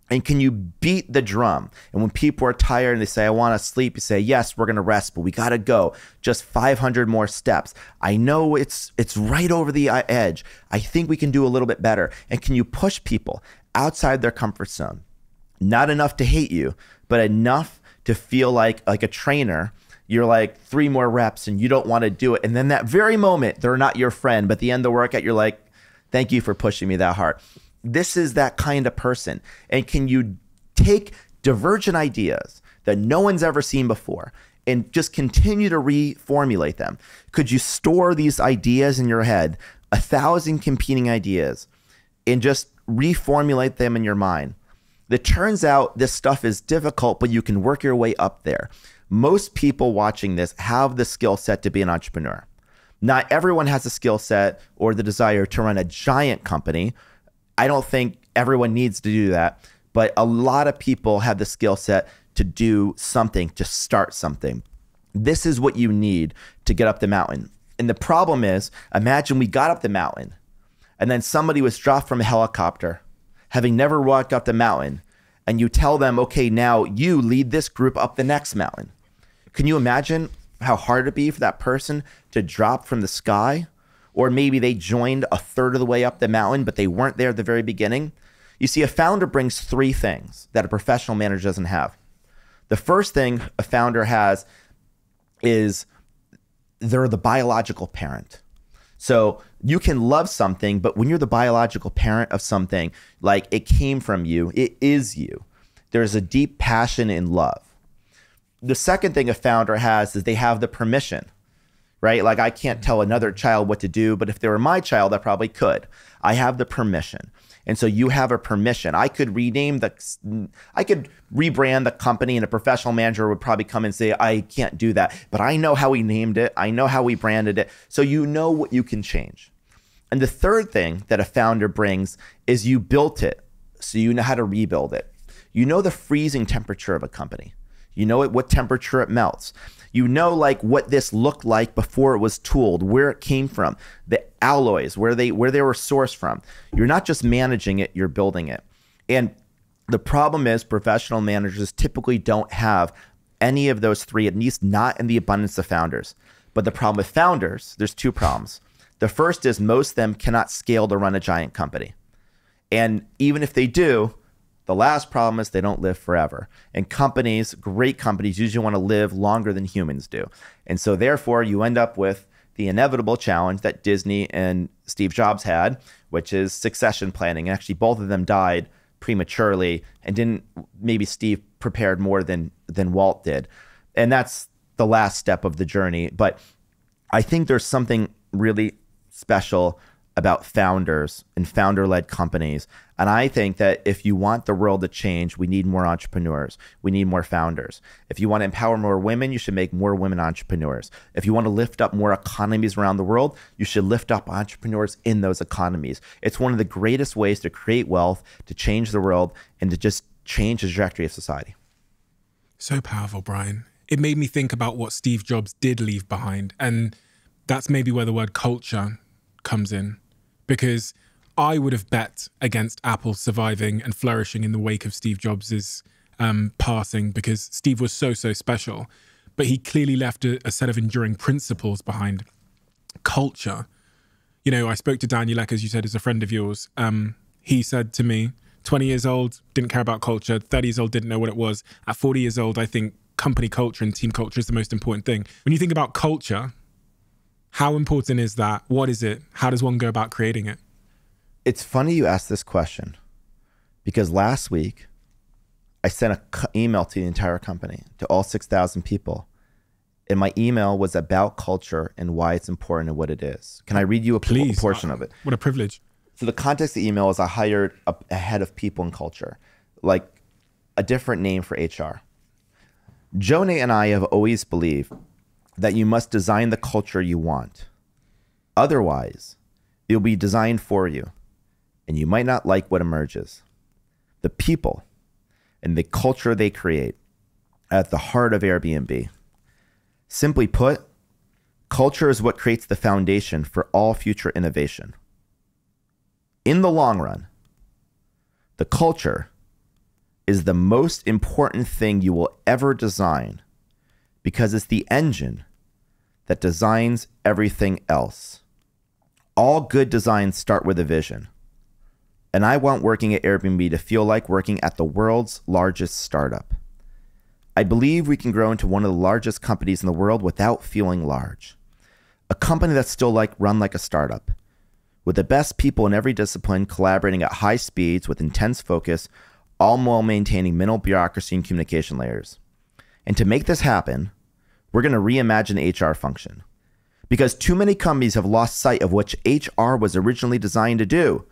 And can you beat the drum? And when people are tired and they say, I want to sleep, you say, yes, we're going to rest, but we got to go. Just 500 more steps. I know it's right over the edge. I think we can do a little bit better. And can you push people outside their comfort zone? Not enough to hate you, but enough to feel like a trainer. You're like 3 more reps and you don't want to do it. And then that very moment, they're not your friend, but at the end of the workout, you're like, thank you for pushing me that hard. This is that kind of person. And can you take divergent ideas that no one's ever seen before and just continue to reformulate them? Could you store these ideas in your head, 1,000 competing ideas, and just reformulate them in your mind? It turns out this stuff is difficult, but you can work your way up there. Most people watching this have the skill set to be an entrepreneur. Not everyone has the skill set or the desire to run a giant company. I don't think everyone needs to do that, but a lot of people have the skill set to do something, to start something. This is what you need to get up the mountain. And the problem is, imagine we got up the mountain and then somebody was dropped from a helicopter, having never walked up the mountain, and you tell them, okay, now you lead this group up the next mountain. Can you imagine how hard it'd be for that person to drop from the sky? Or maybe they joined a third of the way up the mountain, but they weren't there at the very beginning. You see, a founder brings 3 things that a professional manager doesn't have. The first thing a founder has is they're the biological parent. So you can love something, but when you're the biological parent of something, like it came from you, it is you. There's a deep passion and love. The second thing a founder has is they have the permission, right? Like I can't tell another child what to do, but if they were my child, I probably could. I have the permission. And so you have a permission. I could rebrand the company, and a professional manager would probably come and say, I can't do that. But I know how we named it. I know how we branded it. So you know what you can change. And the third thing that a founder brings is you built it. So you know how to rebuild it. You know the freezing temperature of a company. You know what temperature it melts. You know like what this looked like before it was tooled, where it came from, the alloys, where they were sourced from. You're not just managing it, you're building it. And the problem is professional managers typically don't have any of those three, at least not in the abundance of founders. But the problem with founders, there's two problems. The first is most of them cannot scale to run a giant company. And even if they do, the last problem is they don't live forever. And companies, great companies, usually want to live longer than humans do. And so therefore, you end up with the inevitable challenge that Disney and Steve Jobs had, which is succession planning. And actually, both of them died prematurely, and maybe Steve prepared more than Walt did. And that's the last step of the journey. But I think there's something really special about founders and founder-led companies. And I think that if you want the world to change, we need more entrepreneurs. We need more founders. If you want to empower more women, you should make more women entrepreneurs. If you want to lift up more economies around the world, you should lift up entrepreneurs in those economies. It's one of the greatest ways to create wealth, to change the world, and to just change the trajectory of society. So powerful, Brian. It made me think about what Steve Jobs did leave behind. And that's maybe where the word culture comes in. Because I would have bet against Apple surviving and flourishing in the wake of Steve Jobs' passing, because Steve was so special. But he clearly left a set of enduring principles behind. Culture. You know, I spoke to Daniel Ek, as you said, is a friend of yours. He said to me, 20 years old, didn't care about culture. 30 years old, didn't know what it was. At 40 years old, I think company culture and team culture is the most important thing. When you think about culture, how important is that? What is it? How does one go about creating it? It's funny you asked this question, because last week I sent an email to the entire company, to all 6,000 people. And my email was about culture and why it's important and what it is. Can I read you a portion of it? What a privilege. So the context of the email is I hired a head of people and culture, like a different name for HR. Jonah and I have always believed that you must design the culture you want. Otherwise, it'll be designed for you, and you might not like what emerges. The people and the culture they create are at the heart of Airbnb. Simply put, culture is what creates the foundation for all future innovation. In the long run, the culture is the most important thing you will ever design, because it's the engine that designs everything else. All good designs start with a vision. And I want working at Airbnb to feel like working at the world's largest startup. I believe we can grow into one of the largest companies in the world without feeling large. A company that's still run like a startup, with the best people in every discipline collaborating at high speeds with intense focus, all while maintaining minimal bureaucracy and communication layers. And to make this happen, we're going to reimagine the HR function, because too many companies have lost sight of what HR was originally designed to do,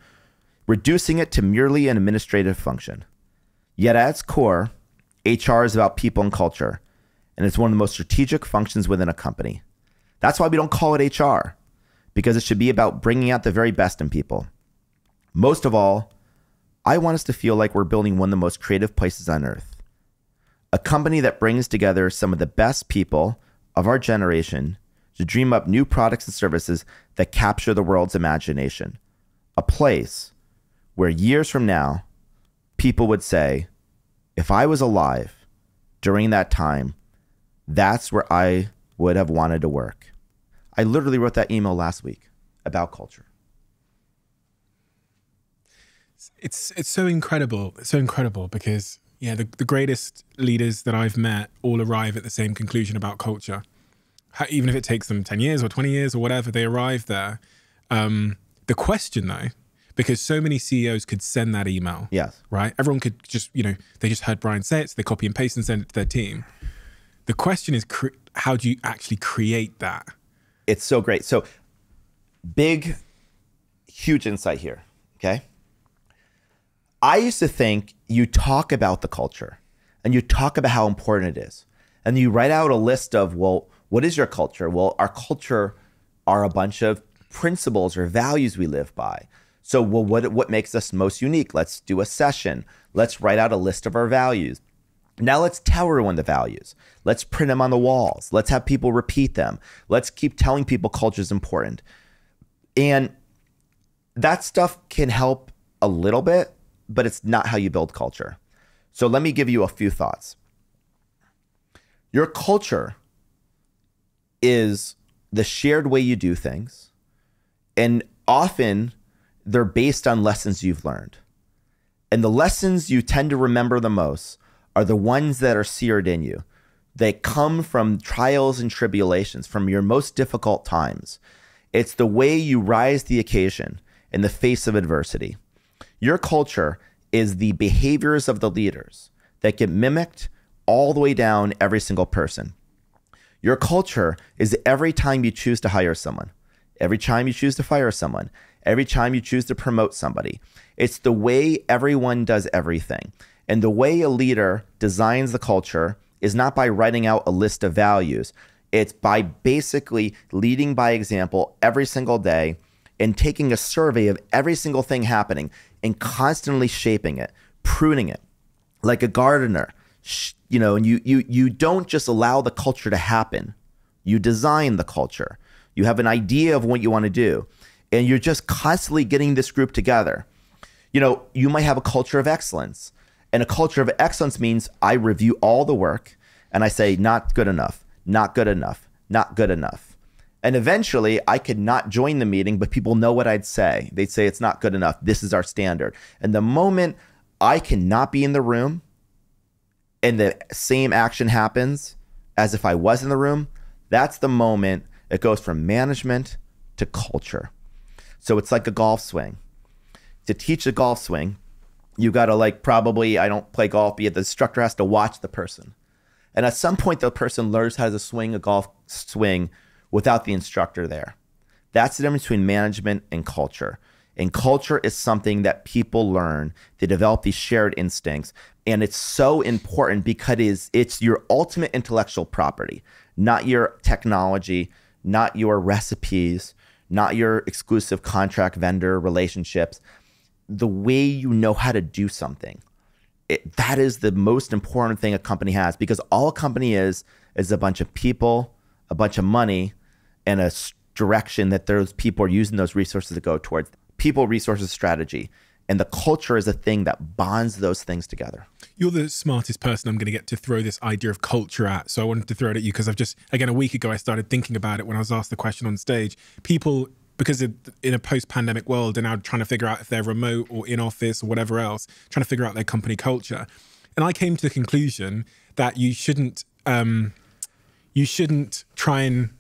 reducing it to merely an administrative function. Yet at its core, HR is about people and culture, and it's one of the most strategic functions within a company. That's why we don't call it HR, because it should be about bringing out the very best in people. Most of all, I want us to feel like we're building one of the most creative places on earth. A company that brings together some of the best people of our generation to dream up new products and services that capture the world's imagination. A place where years from now, people would say, if I was alive during that time, that's where I would have wanted to work. I literally wrote that email last week about culture. It's so incredible. It's so incredible because, yeah, the greatest leaders that I've met all arrive at the same conclusion about culture. Even if it takes them 10 years or 20 years or whatever, they arrive there. The question, though, because so many CEOs could send that email. Yes. Right? Everyone could just, they just heard Brian say it, so they copy and paste and send it to their team. The question is, how do you actually create that? It's so great. So big, huge insight here, okay? I used to think you talk about the culture and you talk about how important it is. And you write out a list of, well, what is your culture? Well, our culture are a bunch of principles or values we live by. So, well, what makes us most unique? Let's do a session. Let's write out a list of our values. Now let's tell everyone the values. Let's print them on the walls. Let's have people repeat them. Let's keep telling people culture is important. And that stuff can help a little bit, but it's not how you build culture. So let me give you a few thoughts. Your culture is the shared way you do things. And often they're based on lessons you've learned. And the lessons you tend to remember the most are the ones that are seared in you. They come from trials and tribulations, from your most difficult times. It's the way you rise to the occasion in the face of adversity. Your culture is the behaviors of the leaders that get mimicked all the way down every single person. Your culture is every time you choose to hire someone, every time you choose to fire someone, every time you choose to promote somebody. It's the way everyone does everything. And the way a leader designs the culture is not by writing out a list of values. It's by basically leading by example every single day and taking a survey of every single thing happening and constantly shaping it, pruning it like a gardener. And you don't just allow the culture to happen. You design the culture. You have an idea of what you want to do. And you're just constantly getting this group together. You might have a culture of excellence. And a culture of excellence means I review all the work and I say, not good enough, not good enough, not good enough. And eventually I could not join the meeting, but people know what I'd say. They'd say, it's not good enough. This is our standard. And the moment I cannot be in the room and the same action happens as if I was in the room, that's the moment it goes from management to culture. So it's like a golf swing. To teach a golf swing, you got to probably, I don't play golf, but the instructor has to watch the person. And at some point, the person learns how to swing a golf swing without the instructor there. That's the difference between management and culture. And culture is something that people learn. They develop these shared instincts. And it's so important because it's your ultimate intellectual property, not your technology, not your recipes, not your exclusive contract vendor relationships. The way you know how to do something. That is the most important thing a company has, because all a company is a bunch of people, a bunch of money, and a direction that those people are using those resources to go towards. People, resources, strategy. And the culture is a thing that bonds those things together. You're the smartest person I'm going to get to throw this idea of culture at. So I wanted to throw it at you because a week ago, I started thinking about it when I was asked the question on stage. People, because in a post-pandemic world, are now trying to figure out if they're remote or in office or whatever else, trying to figure out their company culture. And I came to the conclusion that you shouldn't try and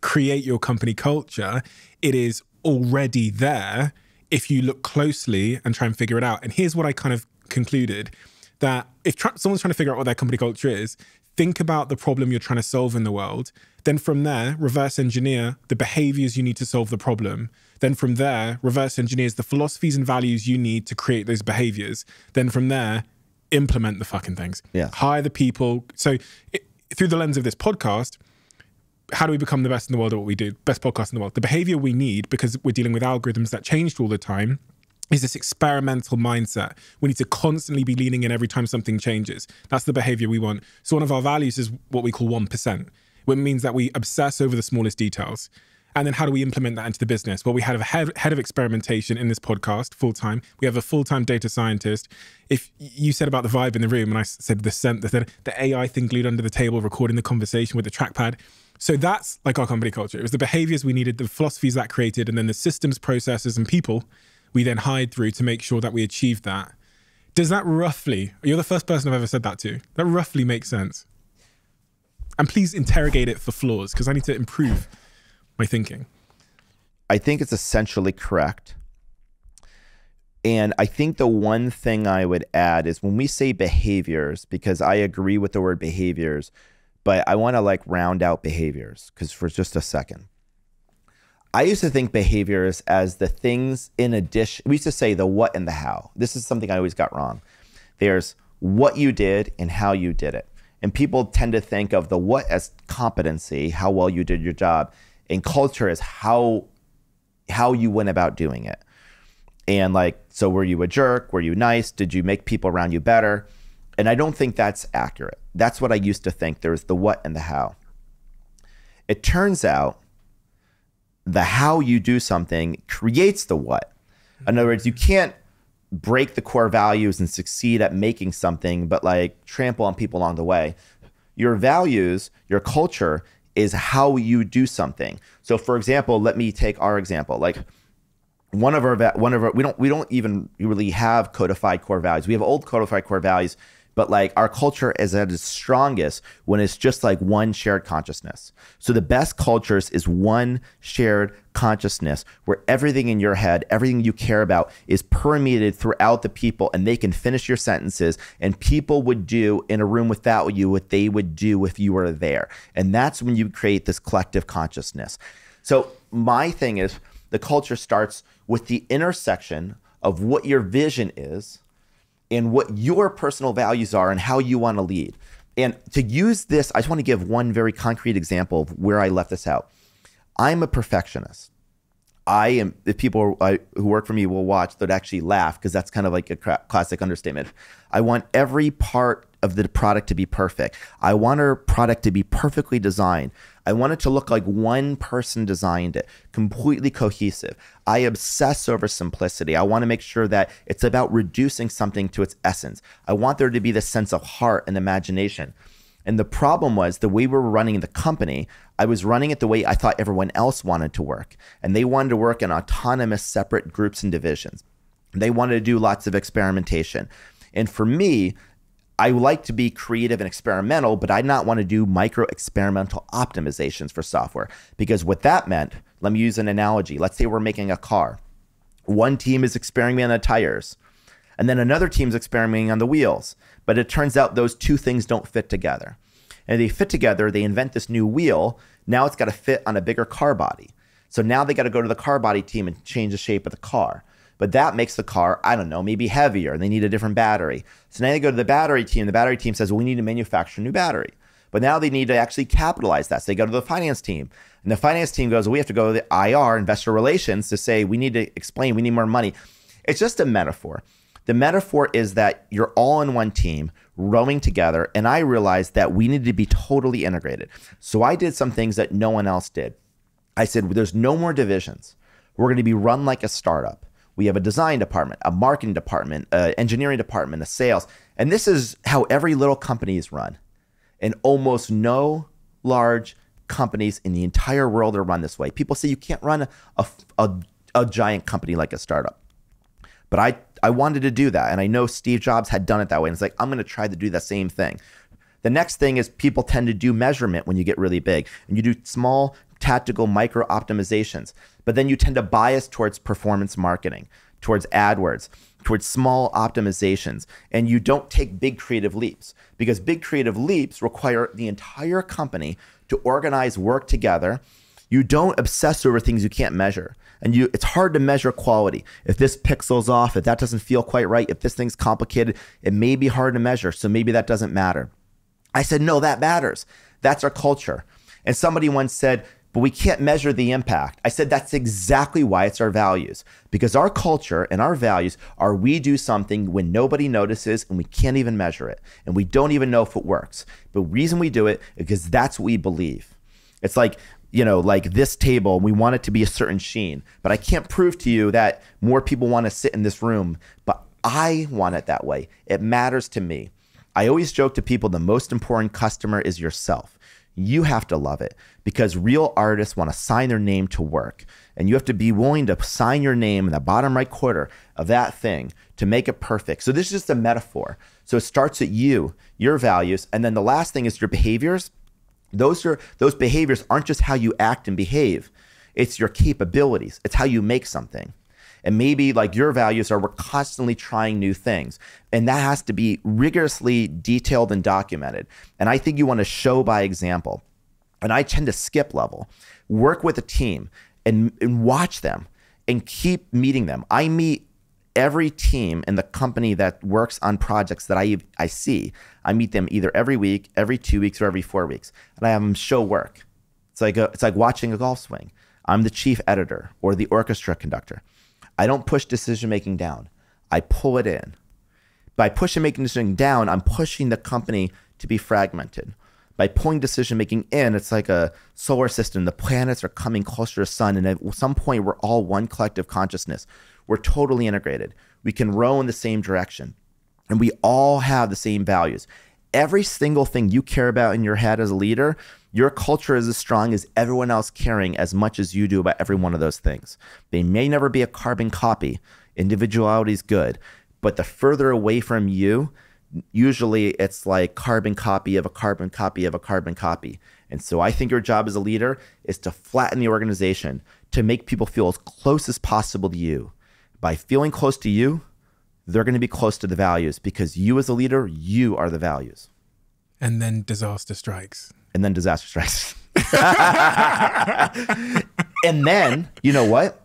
create your company culture. It is already there if you look closely and try and figure it out. And here's what I kind of concluded, that if someone's trying to figure out what their company culture is, think about the problem you're trying to solve in the world. Then from there, reverse engineer the behaviors you need to solve the problem. Then from there, reverse engineers the philosophies and values you need to create those behaviors. Then from there, implement the fucking things. Yeah. Hire the people. So through the lens of this podcast, how do we become the best in the world at what we do? Best podcast in the world. The behavior we need, because we're dealing with algorithms that changed all the time, is this experimental mindset. We need to constantly be leaning in every time something changes. That's the behavior we want. So one of our values is what we call 1%, which means that we obsess over the smallest details. And then how do we implement that into the business? Well, we have a head of experimentation in this podcast, full-time. We have a full-time data scientist. If you said about the vibe in the room, and I said the AI thing glued under the table, recording the conversation with the trackpad. So that's like our company culture. It was the behaviors we needed, the philosophies that created, and then the systems, processes, and people we then hired through to make sure that we achieved that. Does that roughly, you're the first person I've ever said that to, that roughly makes sense? And please interrogate it for flaws, because I need to improve my thinking. I think it's essentially correct. And I think the one thing I would add is when we say behaviors, because I agree with the word behaviors, but I want to like round out behaviors because for just a second. I used to think behaviors as the things in addition. We used to say the what and the how. This is something I always got wrong. There's what you did and how you did it. And people tend to think of the what as competency, how well you did your job, and culture is how you went about doing it. And like, so were you a jerk? Were you nice? Did you make people around you better? And I don't think that's accurate. That's what I used to think. There's the what and the how. It turns out the how you do something creates the what. In other words, you can't break the core values and succeed at making something, but like trample on people along the way. Your values, your culture is how you do something. So for example, let me take our example. Like we don't even really have codified core values. We have old codified core values, but like our culture is at its strongest when it's just like one shared consciousness. So the best cultures is one shared consciousness where everything in your head, everything you care about is permeated throughout the people, and they can finish your sentences, and people would do in a room without you what they would do if you were there. And that's when you create this collective consciousness. So my thing is the culture starts with the intersection of what your vision is and what your personal values are and how you want to lead. And to use this, I just want to give one very concrete example of where I left this out. I'm a perfectionist. If people who work for me will watch, they'd actually laugh because that's kind of like a classic understatement. I want every part of the product to be perfect. I want our product to be perfectly designed. I want it to look like one person designed it, completely cohesive. I obsess over simplicity. I want to make sure that it's about reducing something to its essence. I want there to be this sense of heart and imagination. And the problem was the way we were running the company, I was running it the way I thought everyone else wanted to work. And they wanted to work in autonomous, separate groups and divisions. They wanted to do lots of experimentation. And for me, I like to be creative and experimental, but I not want to do micro experimental optimizations for software. Because what that meant, let me use an analogy. Let's say we're making a car. One team is experimenting on the tires, and then another team's experimenting on the wheels. But it turns out those two things don't fit together. And they fit together, they invent this new wheel. Now it's got to fit on a bigger car body. So now they got to go to the car body team and change the shape of the car. But that makes the car, I don't know, maybe heavier. They need a different battery. So now they go to the battery team. The battery team says, well, we need to manufacture a new battery. But now they need to actually capitalize that. So they go to the finance team. And the finance team goes, well, we have to go to the IR, investor relations, to say, we need to explain, we need more money. It's just a metaphor. The metaphor is that you're all in one team, rowing together. And I realized that we needed to be totally integrated. So I did some things that no one else did. I said, well, there's no more divisions. We're going to be run like a startup. We have a design department, a marketing department, an engineering department, a sales. And this is how every little company is run. And almost no large companies in the entire world are run this way. People say you can't run a giant company like a startup. But I wanted to do that. And I know Steve Jobs had done it that way. And it's like, I'm going to try to do the same thing. The next thing is people tend to do measurement when you get really big. And you do small tactical micro optimizations, but then you tend to bias towards performance marketing, towards AdWords, towards small optimizations, and you don't take big creative leaps because big creative leaps require the entire company to organize, work together. You don't obsess over things you can't measure, and it's hard to measure quality. If this pixel's off, if that doesn't feel quite right, if this thing's complicated, it may be hard to measure, so maybe that doesn't matter. I said, no, that matters. That's our culture. And somebody once said, but we can't measure the impact. I said, that's exactly why it's our values. Because our culture and our values are we do something when nobody notices and we can't even measure it. And we don't even know if it works. But the reason we do it is because that's what we believe. It's like, like this table, we want it to be a certain sheen. But I can't prove to you that more people want to sit in this room. But I want it that way. It matters to me. I always joke to people, the most important customer is yourself. You have to love it because real artists want to sign their name to work. And you have to be willing to sign your name in the bottom right corner of that thing to make it perfect. So this is just a metaphor. So it starts at you, your values. And then the last thing is your behaviors. Those behaviors aren't just how you act and behave. It's your capabilities. It's how you make something. And maybe like your values are we're constantly trying new things. And that has to be rigorously detailed and documented. And I think you want to show by example. And I tend to skip level, work with a team and watch them and keep meeting them. I meet every team in the company that works on projects that I see. I meet them either every week, every 2 weeks, or every 4 weeks. And I have them show work. It's like watching a golf swing. I'm the chief editor or the orchestra conductor. I don't push decision-making down. I pull it in. By pushing making decision down, I'm pushing the company to be fragmented. By pulling decision-making in, it's like a solar system. The planets are coming closer to the sun. And at some point, we're all one collective consciousness. We're totally integrated. We can row in the same direction. And we all have the same values. Every single thing you care about in your head as a leader, your culture is as strong as everyone else caring as much as you do about every one of those things. They may never be a carbon copy. Individuality is good. But the further away from you, usually it's like carbon copy of a carbon copy of a carbon copy. And so I think your job as a leader is to flatten the organization, to make people feel as close as possible to you. By feeling close to you, they're going to be close to the values because you as a leader, you are the values. And then disaster strikes. And then disaster strikes. And then, you know what?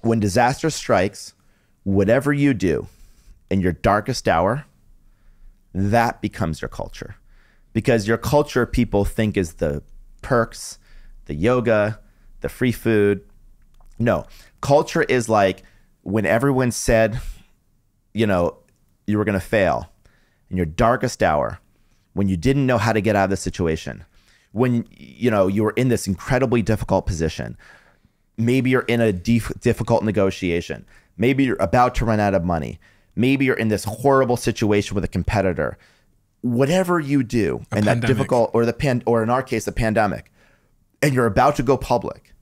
When disaster strikes, whatever you do in your darkest hour, that becomes your culture. Because your culture, people think is the perks, the yoga, the free food. No, culture is like when everyone said, you know, you were going to fail in your darkest hour, when you didn't know how to get out of the situation, when, you know, you were in this incredibly difficult position. Maybe you're in a difficult negotiation. Maybe you're about to run out of money. Maybe you're in this horrible situation with a competitor. Whatever you do in that difficult, or in our case, a pandemic, and you're about to go public,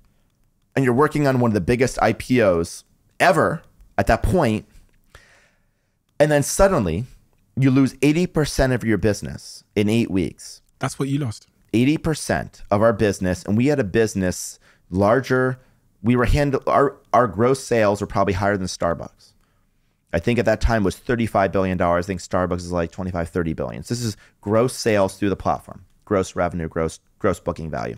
and you're working on one of the biggest IPOs ever at that point, and then suddenly you lose 80% of your business in 8 weeks. That's what you lost. 80% of our business, and we had a business larger. We were our gross sales were probably higher than Starbucks. I think at that time was $35 billion. I think Starbucks is like 25, 30 billion. So this is gross sales through the platform, gross revenue, gross booking value.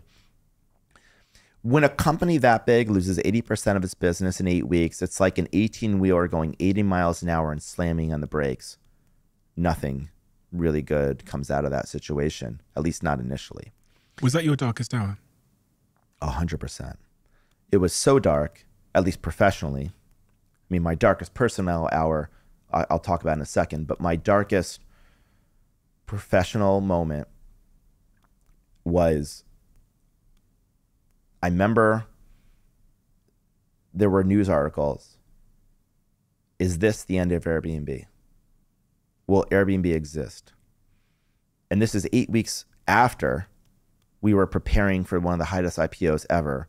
When a company that big loses 80% of its business in 8 weeks, it's like an 18-wheeler going 80 miles an hour and slamming on the brakes. Nothing really good comes out of that situation, at least not initially. Was that your darkest hour? 100%. It was so dark, at least professionally. I mean, my darkest personal hour, I'll talk about in a second, but my darkest professional moment was, I remember there were news articles. Is this the end of Airbnb? Will Airbnb exist? And this is 8 weeks after we were preparing for one of the highest IPOs ever.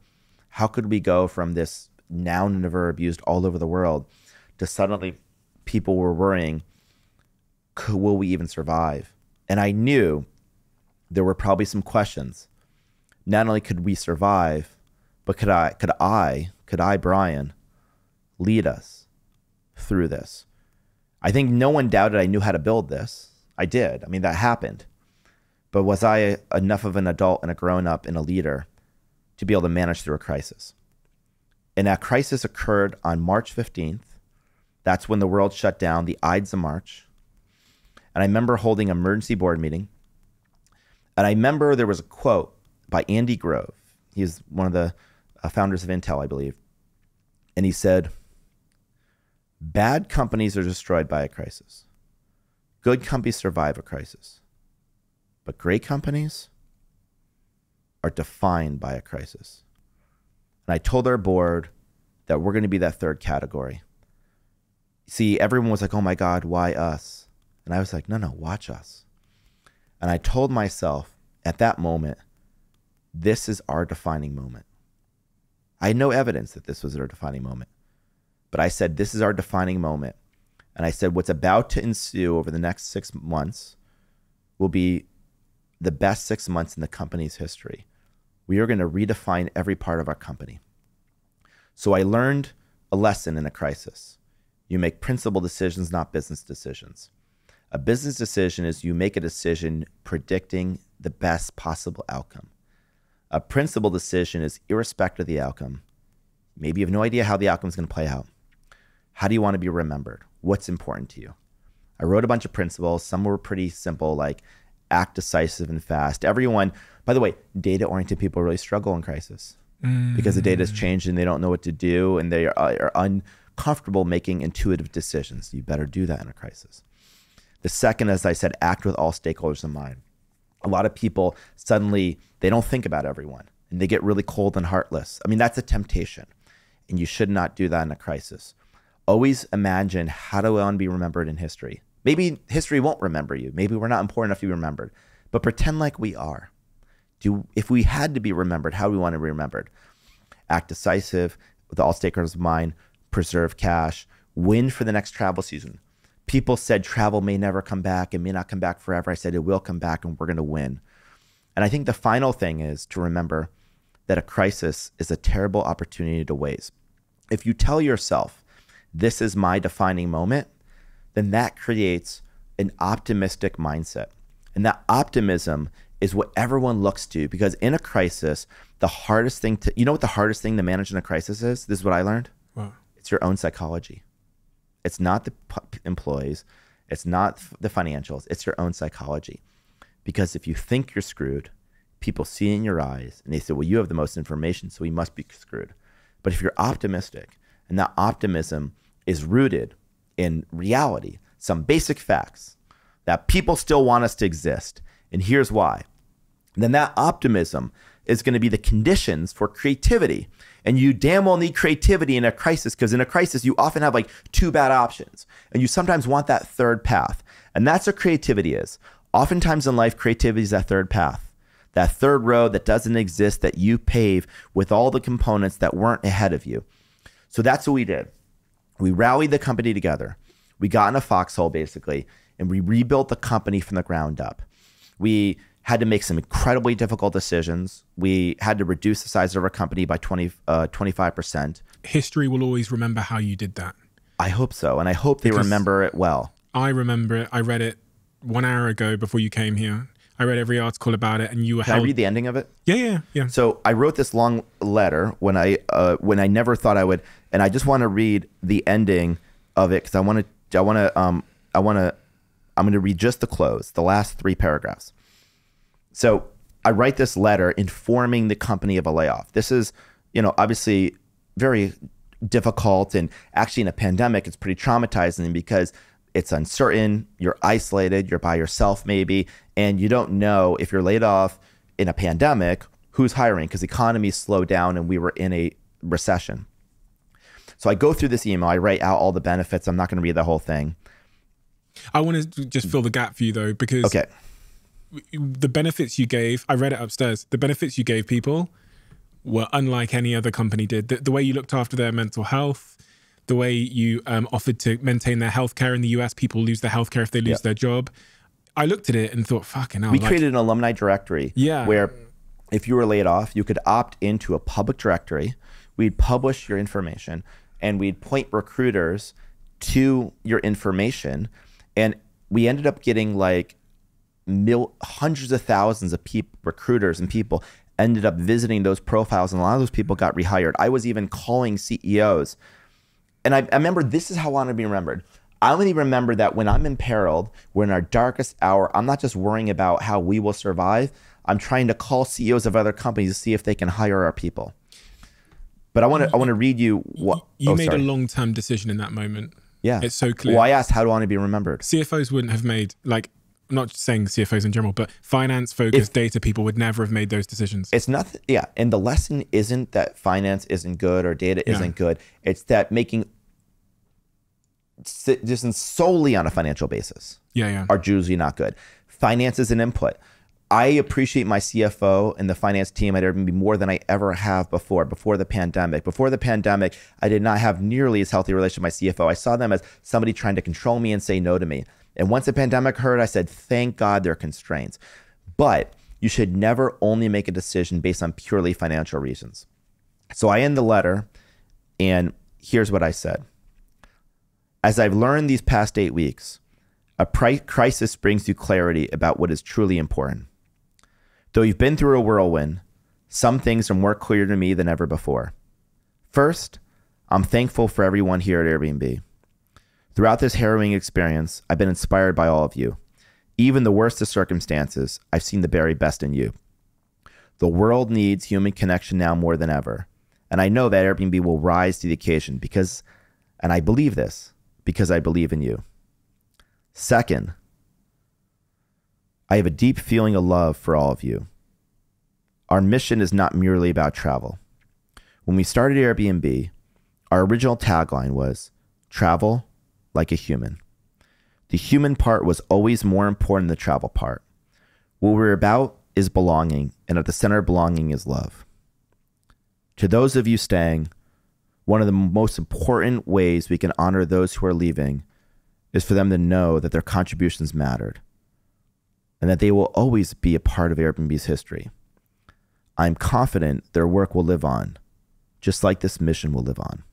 How could we go from this noun and a verb used all over the world to suddenly people were worrying, will we even survive? And I knew there were probably some questions. Not only could we survive, but could I, Brian, lead us through this? I think no one doubted I knew how to build this. I did. I mean, that happened. But was I enough of an adult and a grown-up and a leader to be able to manage through a crisis? And that crisis occurred on March 15th. That's when the world shut down, the Ides of March. And I remember holding an emergency board meeting. And I remember there was a quote by Andy Grove. He's one of the founders of Intel, I believe. And he said, bad companies are destroyed by a crisis. Good companies survive a crisis. But great companies are defined by a crisis. And I told our board that we're going to be that third category. See, everyone was like, oh my God, why us? And I was like, no, watch us. And I told myself at that moment, this is our defining moment. I had no evidence that this was our defining moment. But I said, this is our defining moment. And I said, what's about to ensue over the next 6 months will be the best 6 months in the company's history. We are going to redefine every part of our company. So I learned a lesson in a crisis. You make principled decisions, not business decisions. A business decision is you make a decision predicting the best possible outcome. A principled decision is irrespective of the outcome. Maybe you have no idea how the outcome is going to play out. How do you want to be remembered? What's important to you? I wrote a bunch of principles. Some were pretty simple, like act decisive and fast. Everyone, by the way, data-oriented people really struggle in crisis because the data has changed and they don't know what to do and they are uncomfortable making intuitive decisions. You better do that in a crisis. The second, as I said, act with all stakeholders in mind. A lot of people suddenly, they don't think about everyone and they get really cold and heartless. I mean, that's a temptation and you should not do that in a crisis. Always imagine, how do I want to be remembered in history? Maybe history won't remember you. Maybe we're not important enough to be remembered, but pretend like we are. If we had to be remembered, how do we want to be remembered? Act decisive with all stakeholders in mind, preserve cash, win for the next travel season. People said travel may never come back and may not come back forever. I said it will come back and we're going to win. And I think the final thing is to remember that a crisis is a terrible opportunity to waste. If you tell yourself, this is my defining moment, then that creates an optimistic mindset. And that optimism is what everyone looks to, because in a crisis, the hardest thing to, you know what the hardest thing to manage in a crisis is? This is what I learned. Wow. It's your own psychology. It's not the employees. It's not the financials. It's your own psychology. Because if you think you're screwed, people see in your eyes and they say, well, you have the most information, so we must be screwed. But if you're optimistic, and that optimism is rooted in reality, some basic facts that people still want us to exist, and here's why, then that optimism is going to be the conditions for creativity. And you damn well need creativity in a crisis, because in a crisis, you often have like two bad options. And you sometimes want that third path. And that's what creativity is. Oftentimes in life, creativity is that third path, that third road that doesn't exist, that you pave with all the components that weren't ahead of you. So that's what we did. We rallied the company together. We got in a foxhole, basically, and we rebuilt the company from the ground up. We had to make some incredibly difficult decisions. We had to reduce the size of our company by 25%. History will always remember how you did that. I hope so, and I hope they remember it well. I remember it. I read it 1 hour ago before you came here. I read every article about it, and you were Can I read the ending of it? Yeah. So I wrote this long letter when I never thought I would, and I just want to read the ending of it because I'm going to read just the close, the last 3 paragraphs. So I write this letter informing the company of a layoff. This is, obviously very difficult, and actually in a pandemic, it's pretty traumatizing because it's uncertain, you're isolated, you're by yourself maybe, and you don't know if you're laid off in a pandemic, who's hiring, because the economy slowed down and we were in a recession. So I go through this email, I write out all the benefits. I'm not going to read the whole thing. I want to just fill the gap for you though, because okay, the benefits you gave, I read it upstairs, the benefits you gave people were unlike any other company did. The way you looked after their mental health, the way you offered to maintain their healthcare in the US, people lose their healthcare if they lose their job. I looked at it and thought, fucking hell. We created an alumni directory where if you were laid off, you could opt into a public directory. We'd publish your information and we'd point recruiters to your information. And we ended up getting like hundreds of thousands of recruiters and people ended up visiting those profiles. And a lot of those people got rehired. I was even calling CEOs. And I remember, this is how I want to be remembered. I only remember that when I'm imperiled, we're in our darkest hour, I'm not just worrying about how we will survive. I'm trying to call CEOs of other companies to see if they can hire our people. But I want to read you what you made a long-term decision in that moment. Yeah, it's so clear. Well, I asked, how do I want to be remembered? CFOs wouldn't have made, like, I'm not saying CFOs in general, but finance-focused data people would never have made those decisions. It's nothing. Yeah, and the lesson isn't that finance isn't good or data isn't good. It's that making decisions solely on a financial basis are usually not good. Finance is an input. I appreciate my CFO and the finance team at Airbnb more than I ever have before the pandemic. Before the pandemic, I did not have nearly as healthy a relationship with my CFO. I saw them as somebody trying to control me and say no to me. And once the pandemic hurt, I said, thank God there are constraints. But you should never only make a decision based on purely financial reasons. So I end the letter, and here's what I said. As I've learned these past 8 weeks, a crisis brings you clarity about what is truly important. Though you've been through a whirlwind, some things are more clear to me than ever before. First, I'm thankful for everyone here at Airbnb. Throughout this harrowing experience, I've been inspired by all of you. Even the worst of circumstances, I've seen the very best in you. The world needs human connection now more than ever. And I know that Airbnb will rise to the occasion and I believe this, because I believe in you. Second, I have a deep feeling of love for all of you. Our mission is not merely about travel. When we started Airbnb, our original tagline was, travel like a human. The human part was always more important than the travel part. What we're about is belonging, and at the center of belonging is love. To those of you staying, one of the most important ways we can honor those who are leaving is for them to know that their contributions mattered and that they will always be a part of Airbnb's history. I'm confident their work will live on, just like this mission will live on.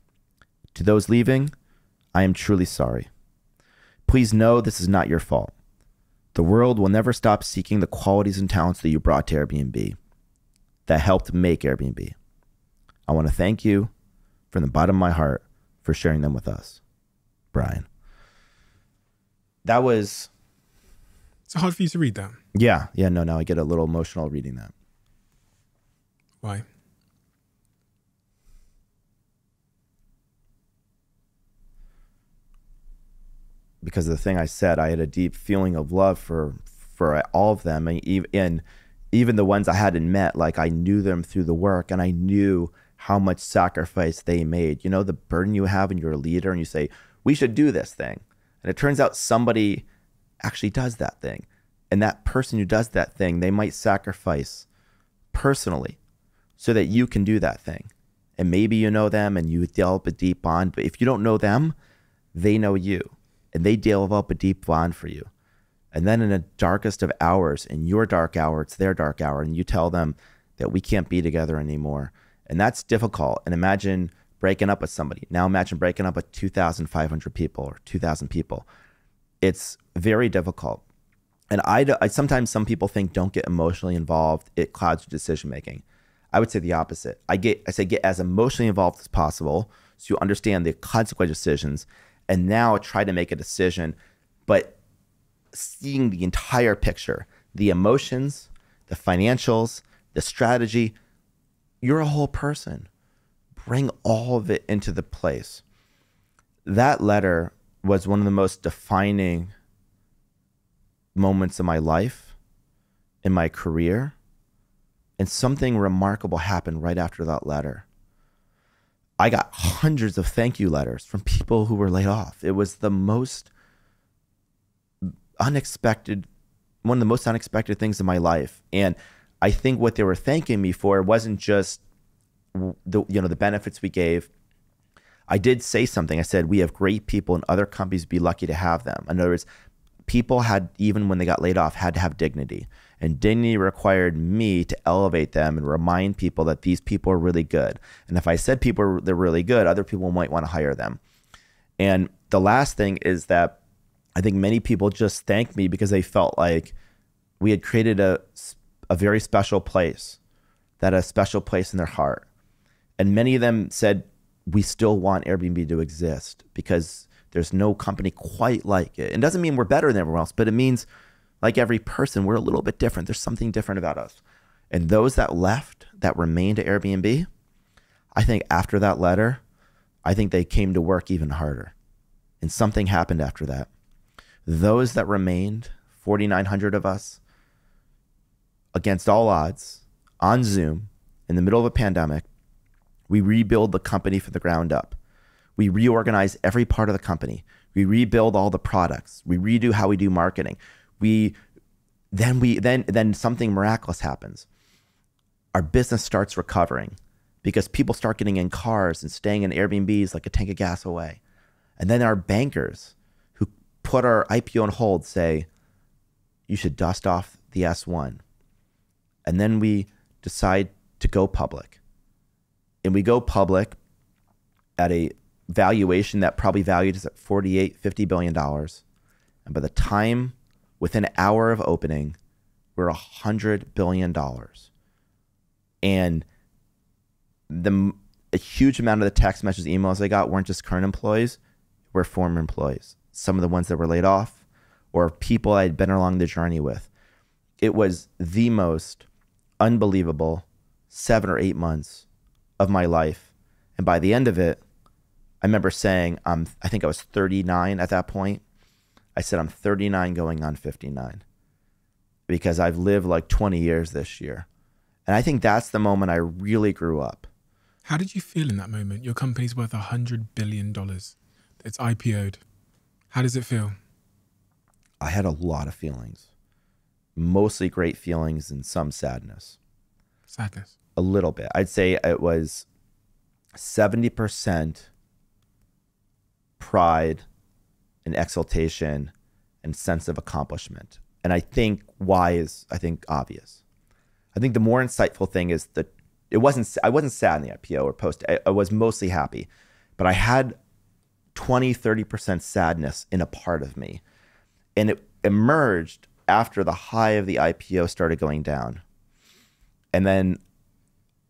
To those leaving, I am truly sorry. Please know this is not your fault. The world will never stop seeking the qualities and talents that you brought to Airbnb that helped make Airbnb. I want to thank you from the bottom of my heart for sharing them with us. Brian. That was... It's hard for you to read that. Yeah, no, I get a little emotional reading that. Why? Because of the thing I said, I had a deep feeling of love for all of them, and even the ones I hadn't met. Like, I knew them through the work, and I knew how much sacrifice they made. You know, the burden you have when you're a leader and you say, we should do this thing. And it turns out somebody actually does that thing. And that person who does that thing, they might sacrifice personally so that you can do that thing. And maybe you know them and you develop a deep bond. But if you don't know them, they know you. And they develop a deep bond for you. And then in the darkest of hours, in your dark hour, it's their dark hour, and you tell them that we can't be together anymore. And that's difficult. And imagine breaking up with somebody. Now imagine breaking up with 2,500 people or 2,000 people. It's very difficult. And I sometimes some people think don't get emotionally involved. It clouds your decision making. I would say the opposite. I say get as emotionally involved as possible so you understand the consequent decisions, and now try to make a decision, but seeing the entire picture, the emotions, the financials, the strategy. You're a whole person. Bring all of it into the place. That letter was one of the most defining moments of my life, in my career, and something remarkable happened right after that letter. I got hundreds of thank you letters from people who were laid off. It was the most unexpected, one of the most unexpected things in my life. And I think what they were thanking me for wasn't just the benefits we gave. I did say something. I said, we have great people in other companies, be lucky to have them. In other words, people had, even when they got laid off, had to have dignity. And dignity required me to elevate them and remind people that these people are really good. And if I said they're really good, other people might want to hire them. And the last thing is that I think many people just thanked me because they felt like we had created a very special place, that had a special place in their heart. And many of them said, we still want Airbnb to exist because there's no company quite like it. It doesn't mean we're better than everyone else, but it means, like every person, we're a little bit different. There's something different about us. And those that left, that remained at Airbnb, I think after that letter, I think they came to work even harder. And something happened after that. Those that remained, 4,900 of us, against all odds, on Zoom, in the middle of a pandemic, we rebuild the company from the ground up. We reorganize every part of the company. We rebuild all the products. We redo how we do marketing. Then something miraculous happens. Our business starts recovering because people start getting in cars and staying in Airbnbs like a tank of gas away. And then our bankers who put our IPO on hold say, you should dust off the S1. And then we decide to go public. And we go public at a valuation that probably valued us at $48-50 billion. And by the time, within an hour of opening, we're $100 billion. And a huge amount of the text messages, emails I got weren't just current employees, were former employees. Some of the ones that were laid off or people I had been along the journey with. It was the most unbelievable 7 or 8 months of my life. And by the end of it, I remember saying, I think I was 39 at that point. I said, I'm 39 going on 59 because I've lived like 20 years this year. And I think that's the moment I really grew up. How did you feel in that moment? Your company's worth $100 billion. It's IPO'd. How does it feel? I had a lot of feelings, mostly great feelings and some sadness. Sadness. A little bit. I'd say it was 70% pride and exaltation and sense of accomplishment. And I think why is, I think, obvious. I think the more insightful thing is that I wasn't sad in the IPO or post. I was mostly happy, but I had 20-30% sadness in a part of me. And it emerged after the high of the IPO started going down. And then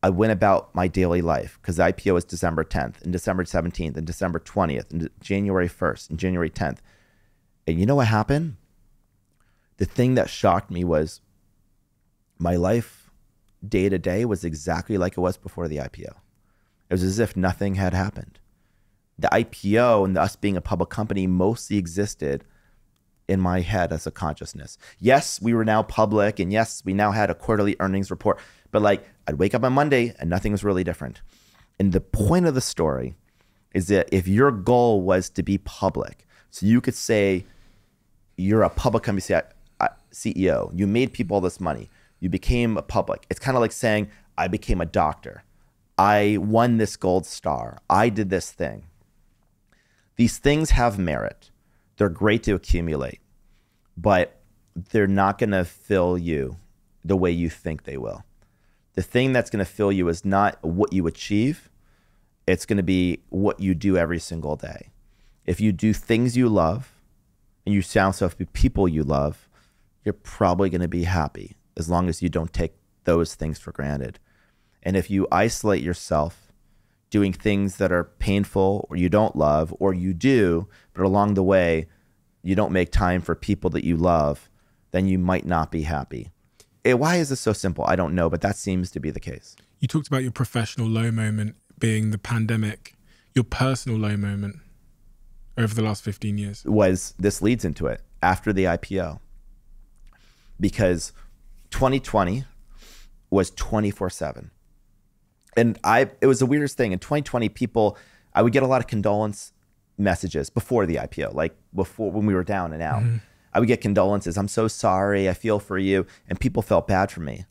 I went about my daily life because the IPO was December 10th and December 17th and December 20th and January 1st and January 10th. And you know what happened? The thing that shocked me was my life day to day was exactly like it was before the IPO. It was as if nothing had happened. The IPO and us being a public company mostly existed in my head as a consciousness. Yes, we were now public, and yes, we now had a quarterly earnings report, but like I'd wake up on Monday and nothing was really different. And the point of the story is that if your goal was to be public, so you could say you're a public company CEO, you made people all this money, you became a public. It's kind of like saying, I became a doctor. I won this gold star. I did this thing. These things have merit. They're great to accumulate, but they're not going to fill you the way you think they will. The thing that's going to fill you is not what you achieve. It's going to be what you do every single day. If you do things you love and you surround yourself with people you love, you're probably going to be happy as long as you don't take those things for granted. And if you isolate yourself doing things that are painful or you don't love, or you do, but along the way, you don't make time for people that you love, then you might not be happy. Why is this so simple? I don't know, but that seems to be the case. You talked about your professional low moment being the pandemic. Your personal low moment over the last 15 years? This leads into it, after the IPO. Because 2020 was 24/7. And it was the weirdest thing. In 2020, I would get a lot of condolence messages before the IPO, like before when we were down and out. Mm-hmm. I would get condolences. I'm so sorry. I feel for you. And people felt bad for me.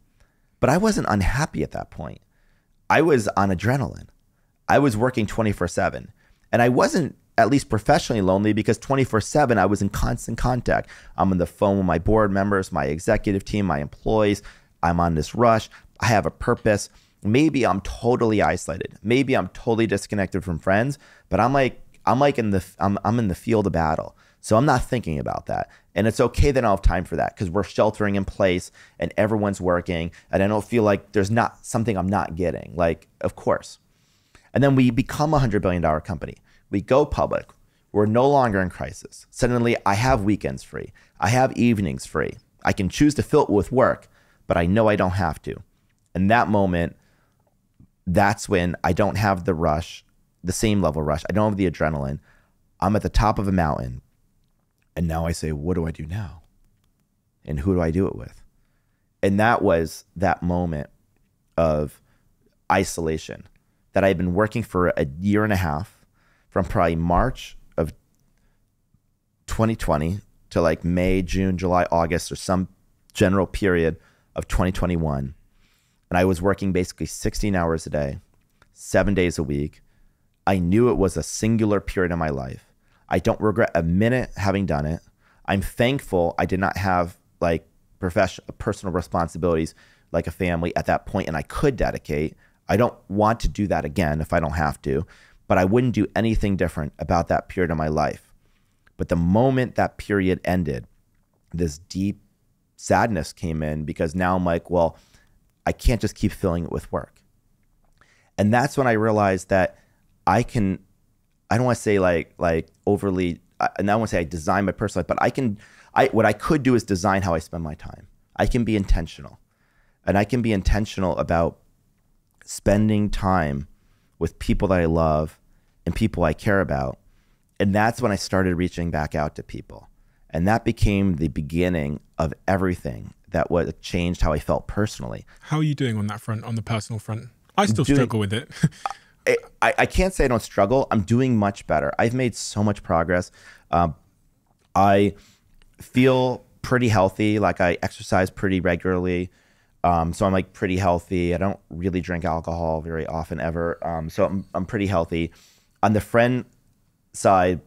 But I wasn't unhappy at that point. I was on adrenaline. I was working 24/7. And I wasn't at least professionally lonely because 24/7, I was in constant contact. I'm on the phone with my board members, my executive team, my employees. I'm on this rush. I have a purpose. Maybe I'm totally isolated. Maybe I'm totally disconnected from friends, but I'm in the field of battle. So I'm not thinking about that. And it's okay that I don't have time for that because we're sheltering in place and everyone's working and I don't feel like there's not something I'm not getting. Like, of course. And then we become a $100 billion company. We go public. We're no longer in crisis. Suddenly I have weekends free. I have evenings free. I can choose to fill it with work, but I know I don't have to. And that moment, that's when I don't have the rush, the same level rush. I don't have the adrenaline. I'm at the top of a mountain. And now I say, what do I do now? And who do I do it with? And that was that moment of isolation that I'd been working for a year and a half, from probably March of 2020 to like May, June, July, August, or some general period of 2021. And I was working basically 16 hours a day, 7 days a week. I knew it was a singular period in my life. I don't regret a minute having done it. I'm thankful I did not have like personal responsibilities like a family at that point, and I could dedicate. I don't want to do that again if I don't have to. but I wouldn't do anything different about that period of my life. But the moment that period ended, this deep sadness came in, because now I'm like, well, I can't just keep filling it with work. And that's when I realized that I don't want to say like overly, and I don't want to say I design my personal life, but what I could do is design how I spend my time. I can be intentional, and I can be intentional about spending time with people that I love and people I care about. And that's when I started reaching back out to people. And that became the beginning of everything that changed how I felt personally. How are you doing on that front, on the personal front? I still struggle with it. I can't say I don't struggle. I'm doing much better. I've made so much progress. I feel pretty healthy. Like, I exercise pretty regularly. So I'm like pretty healthy. I don't really drink alcohol very often ever. So I'm pretty healthy. On the friend side,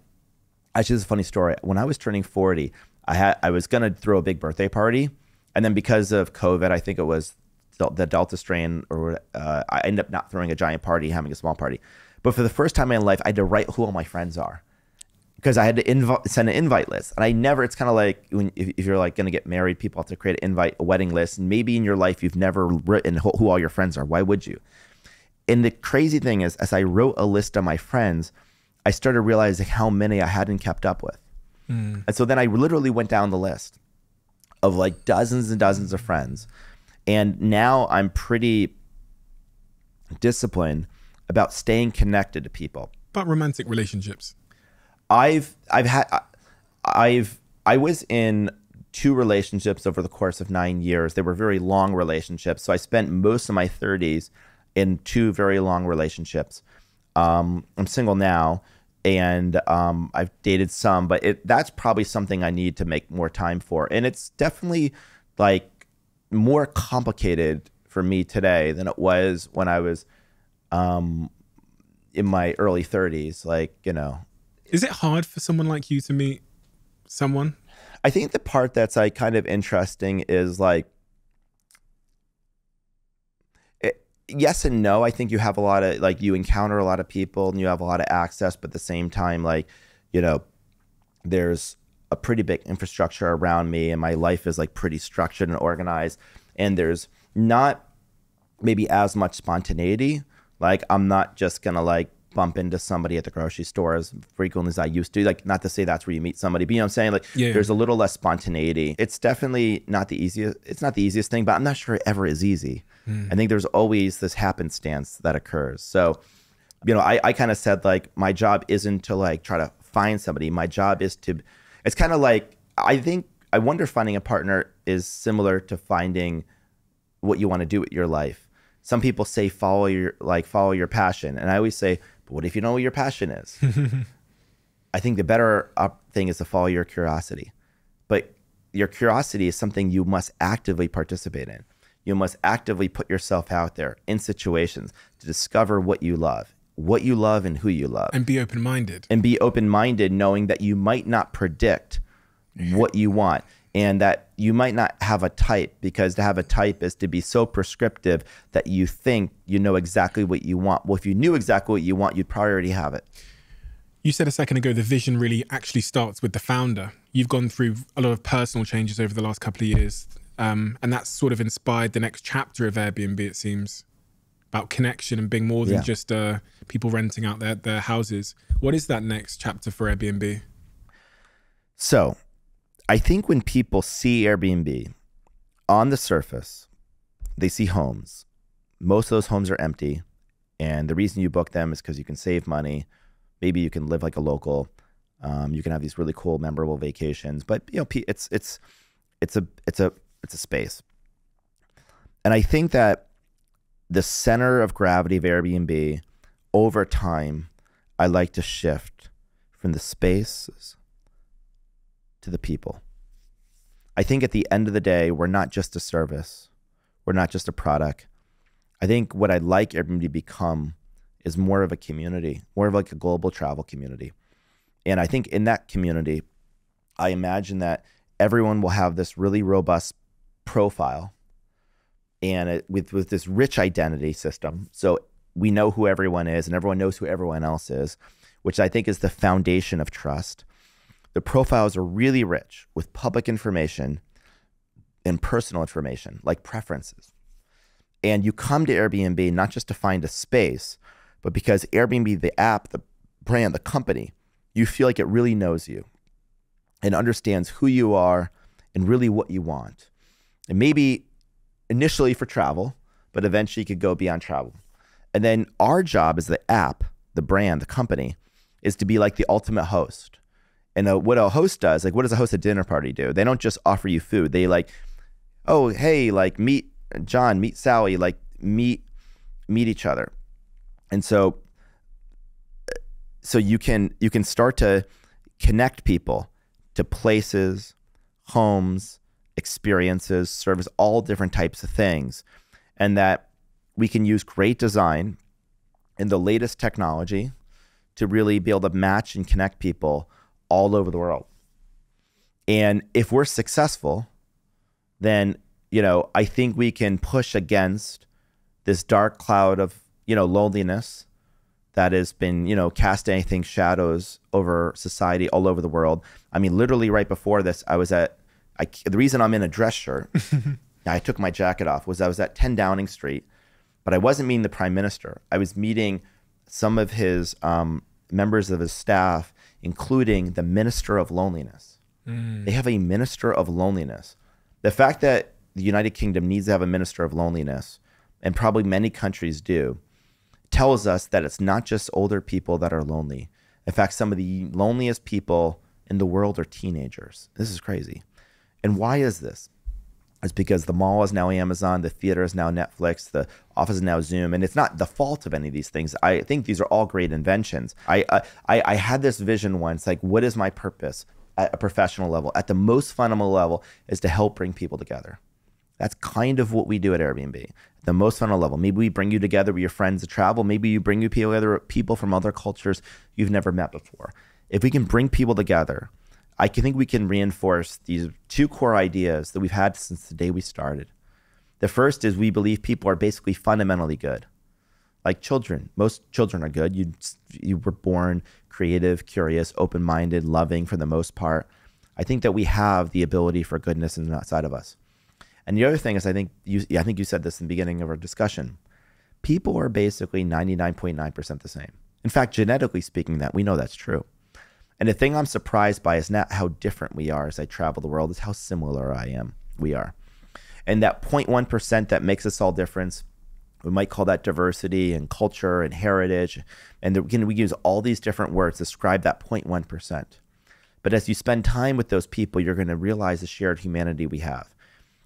actually, this is a funny story. When I was turning 40, I was going to throw a big birthday party. And then because of COVID, I think it was the Delta strain, or I ended up not throwing a giant party, having a small party. But for the first time in my life, I had to write who all my friends are, because I had to send an invite list. And it's kind of like if you're like going to get married, people have to create a wedding list. And maybe in your life, you've never written who all your friends are. Why would you? And the crazy thing is, as I wrote a list of my friends, I started realizing how many I hadn't kept up with. And so then I literally went down the list of like dozens and dozens of friends. And now I'm pretty disciplined about staying connected to people. But romantic relationships. I was in 2 relationships over the course of 9 years. They were very long relationships. So I spent most of my 30s in 2 very long relationships. I'm single now, and I've dated some, but that's probably something I need to make more time for. And it's definitely like more complicated for me today than it was when I was in my early 30s. Like, you know. Is it hard for someone like you to meet someone? I think the part that's like kind of interesting is like, yes and no. I think you have a lot of, like, you encounter a lot of people and you have a lot of access, but at the same time, like, you know, there's a pretty big infrastructure around me, and my life is like pretty structured and organized, and there's not maybe as much spontaneity. Like, I'm not just gonna like bump into somebody at the grocery store as frequently as I used to. Like, not to say that's where you meet somebody, but you know what I'm saying? Like, there's a little less spontaneity. It's definitely not the easiest. It's not the easiest thing, but I'm not sure it ever is easy. I think there's always this happenstance that occurs. So, you know, I kind of said, like, my job isn't to like try to find somebody. My job is to, it's kind of like, I wonder finding a partner is similar to finding what you want to do with your life. Some people say follow your passion. And I always say, but what if you know what your passion is? I think the better thing is to follow your curiosity. But your curiosity is something you must actively participate in. You must actively put yourself out there in situations to discover what you love and who you love. And be open-minded. And be open-minded, knowing that you might not predict what you want, and that you might not have a type, because to have a type is to be so prescriptive that you think you know exactly what you want. Well, if you knew exactly what you want, you'd probably already have it. You said a second ago, the vision really actually starts with the founder. You've gone through a lot of personal changes over the last couple of years. And that's sort of inspired the next chapter of Airbnb, it seems, about connection and being more than just people renting out their houses. What is that next chapter for Airbnb? So I think when people see Airbnb on the surface, they see homes. Most of those homes are empty. And the reason you book them is because you can save money. Maybe you can live like a local. You can have these really cool, memorable vacations. But, you know, it's a space. And I think that the center of gravity of Airbnb, over time, I like to shift from the spaces to the people. I think at the end of the day, we're not just a service. We're not just a product. I think what I'd like Airbnb to become is more of a community, more of like a global travel community. And I think in that community, I imagine that everyone will have this really robust profile, and with this rich identity system. So we know who everyone is and everyone knows who everyone else is, which I think is the foundation of trust. The profiles are really rich with public information and personal information, like preferences. And you come to Airbnb not just to find a space, but because Airbnb, the app, the brand, the company, you feel like it really knows you and understands who you are and really what you want. And maybe initially for travel, but eventually you could go beyond travel. And then our job as the app, the brand, the company, is to be like the ultimate host. And what a host does, like what does a host at a dinner party do? They don't just offer you food. They like, oh, hey, like meet John, meet Sally, like meet each other. And so you can start to connect people to places, homes, experiences, service, all different types of things. And that we can use great design and the latest technology to really be able to match and connect people all over the world. And if we're successful, then, I think we can push against this dark cloud of, loneliness that has been, casting shadows over society all over the world. I mean, literally right before this, the reason I'm in a dress shirt, I took my jacket off, was I was at 10 Downing Street, but I wasn't meeting the Prime Minister. I was meeting some of his members of his staff, including the Minister of Loneliness. They have a Minister of Loneliness. The fact that the United Kingdom needs to have a Minister of Loneliness, and probably many countries do, tells us that it's not just older people that are lonely. In fact, some of the loneliest people in the world are teenagers. This is crazy. And why is this? It's because the mall is now Amazon, the theater is now Netflix, the office is now Zoom, and it's not the fault of any of these things. I think these are all great inventions. I had this vision once, like, what is my purpose at a professional level? At the most fundamental level is to help bring people together. That's kind of what we do at Airbnb. At the most fundamental level, maybe we bring you together with your friends to travel. Maybe you bring you together people from other cultures you've never met before. If we can bring people together, I think we can reinforce these two core ideas that we've had since the day we started. The first is we believe people are basically fundamentally good. Like children, most children are good. You were born creative, curious, open-minded, loving for the most part. I think that we have the ability for goodness inside of us. And the other thing is, I think you said this in the beginning of our discussion. People are basically 99.9% the same. In fact, genetically speaking, that we know that's true. And the thing I'm surprised by is not how different we are as I travel the world, is how similar we are. And that 0.1% that makes us all different, we might call that diversity and culture and heritage. And we use all these different words to describe that 0.1%. But as you spend time with those people, you're going to realize the shared humanity we have.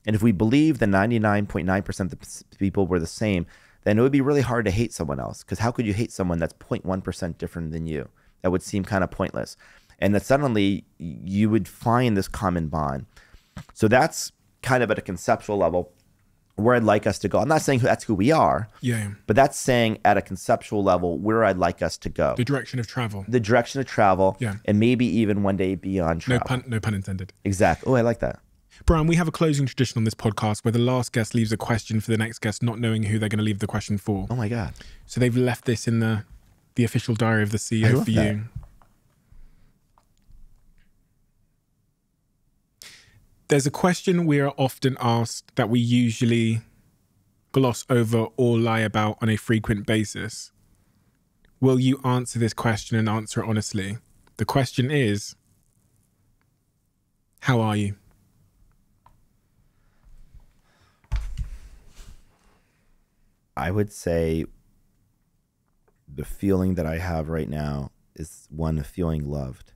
And if we believe the 99.9% of the people were the same, then it would be really hard to hate someone else. Because how could you hate someone that's 0.1% different than you? That would seem kind of pointless. And that suddenly you would find this common bond. So that's kind of at a conceptual level where I'd like us to go. I'm not saying that's who we are, but that's saying at a conceptual level where I'd like us to go. The direction of travel. The direction of travel, and maybe even one day beyond travel. No pun intended. Exactly. Oh, I like that. Brian, we have a closing tradition on this podcast where the last guest leaves a question for the next guest, not knowing who they're going to leave the question for. Oh my God. So they've left this in the official diary of the CEO for you. There's a question we are often asked that we usually gloss over or lie about on a frequent basis. Will you answer this question and answer it honestly? The question is, how are you? I would say the feeling that I have right now is one of feeling loved.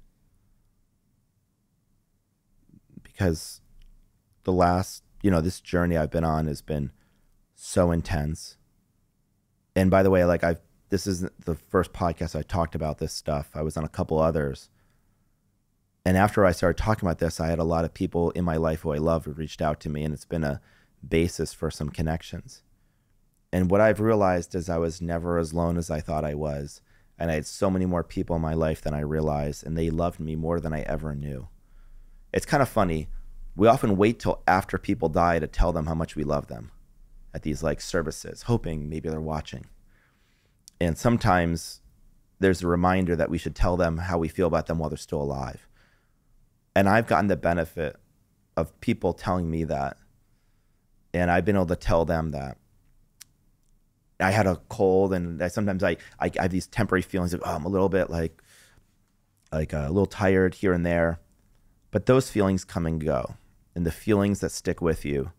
Because the last, this journey I've been on has been so intense. And by the way, this isn't the first podcast I talked about this stuff. I was on a couple others. And after I started talking about this, I had a lot of people in my life who I love who reached out to me, and it's been a basis for some connections. And what I've realized is I was never as alone as I thought I was. And I had so many more people in my life than I realized, and they loved me more than I ever knew. It's kind of funny. We often wait till after people die to tell them how much we love them at these services, hoping maybe they're watching. And sometimes there's a reminder that we should tell them how we feel about them while they're still alive. And I've gotten the benefit of people telling me that. And I've been able to tell them that I had a cold, and sometimes I have these temporary feelings of, oh, I'm a little bit like a little tired here and there. But those feelings come and go. And the feelings that stick with you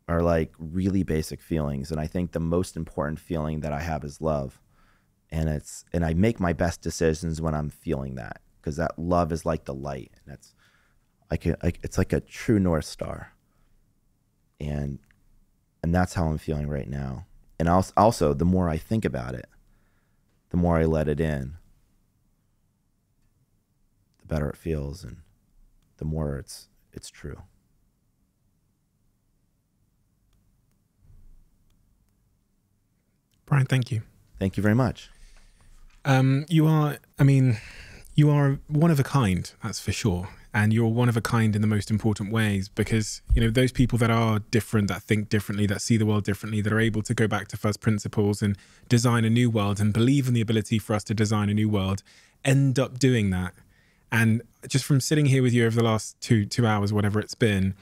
are like really basic feelings. And I think the most important feeling that I have is love. And I make my best decisions when I'm feeling that, because that love is like the light. And it's like a true North Star. And that's how I'm feeling right now. And also, the more I think about it, the more I let it in, the better it feels, and the more it's true. Brian, thank you. Thank you very much. You are one of a kind, that's for sure. And you're one of a kind in the most important ways, because, those people that are different, that think differently, that see the world differently, that are able to go back to first principles and design a new world and believe in the ability for us to design a new world, end up doing that. And just from sitting here with you over the last two hours, whatever it's been,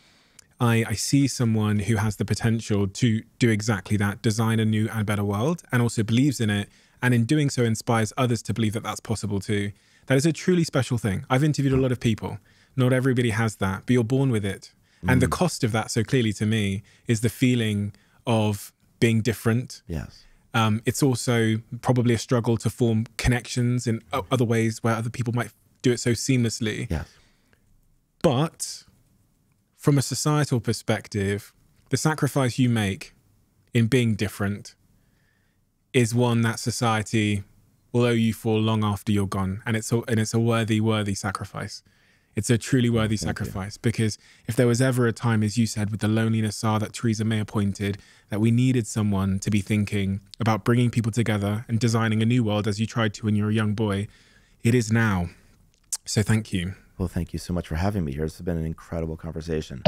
I see someone who has the potential to do exactly that, design a new and better world, and also believes in it. And in doing so, inspires others to believe that that's possible too. That is a truly special thing. I've interviewed a lot of people. Not everybody has that, but you're born with it. And the cost of that, so clearly to me, is the feeling of being different. Yes. It's also probably a struggle to form connections in other ways where other people might do it so seamlessly. Yes. But from a societal perspective, the sacrifice you make in being different is one that society will owe you for long after you're gone. And it's a worthy sacrifice. It's a truly worthy sacrifice, because if there was ever a time, as you said, with the loneliness that Theresa May appointed, that we needed someone to be thinking about bringing people together and designing a new world, as you tried to when you were a young boy, it is now. So thank you. Well, thank you so much for having me here. This has been an incredible conversation.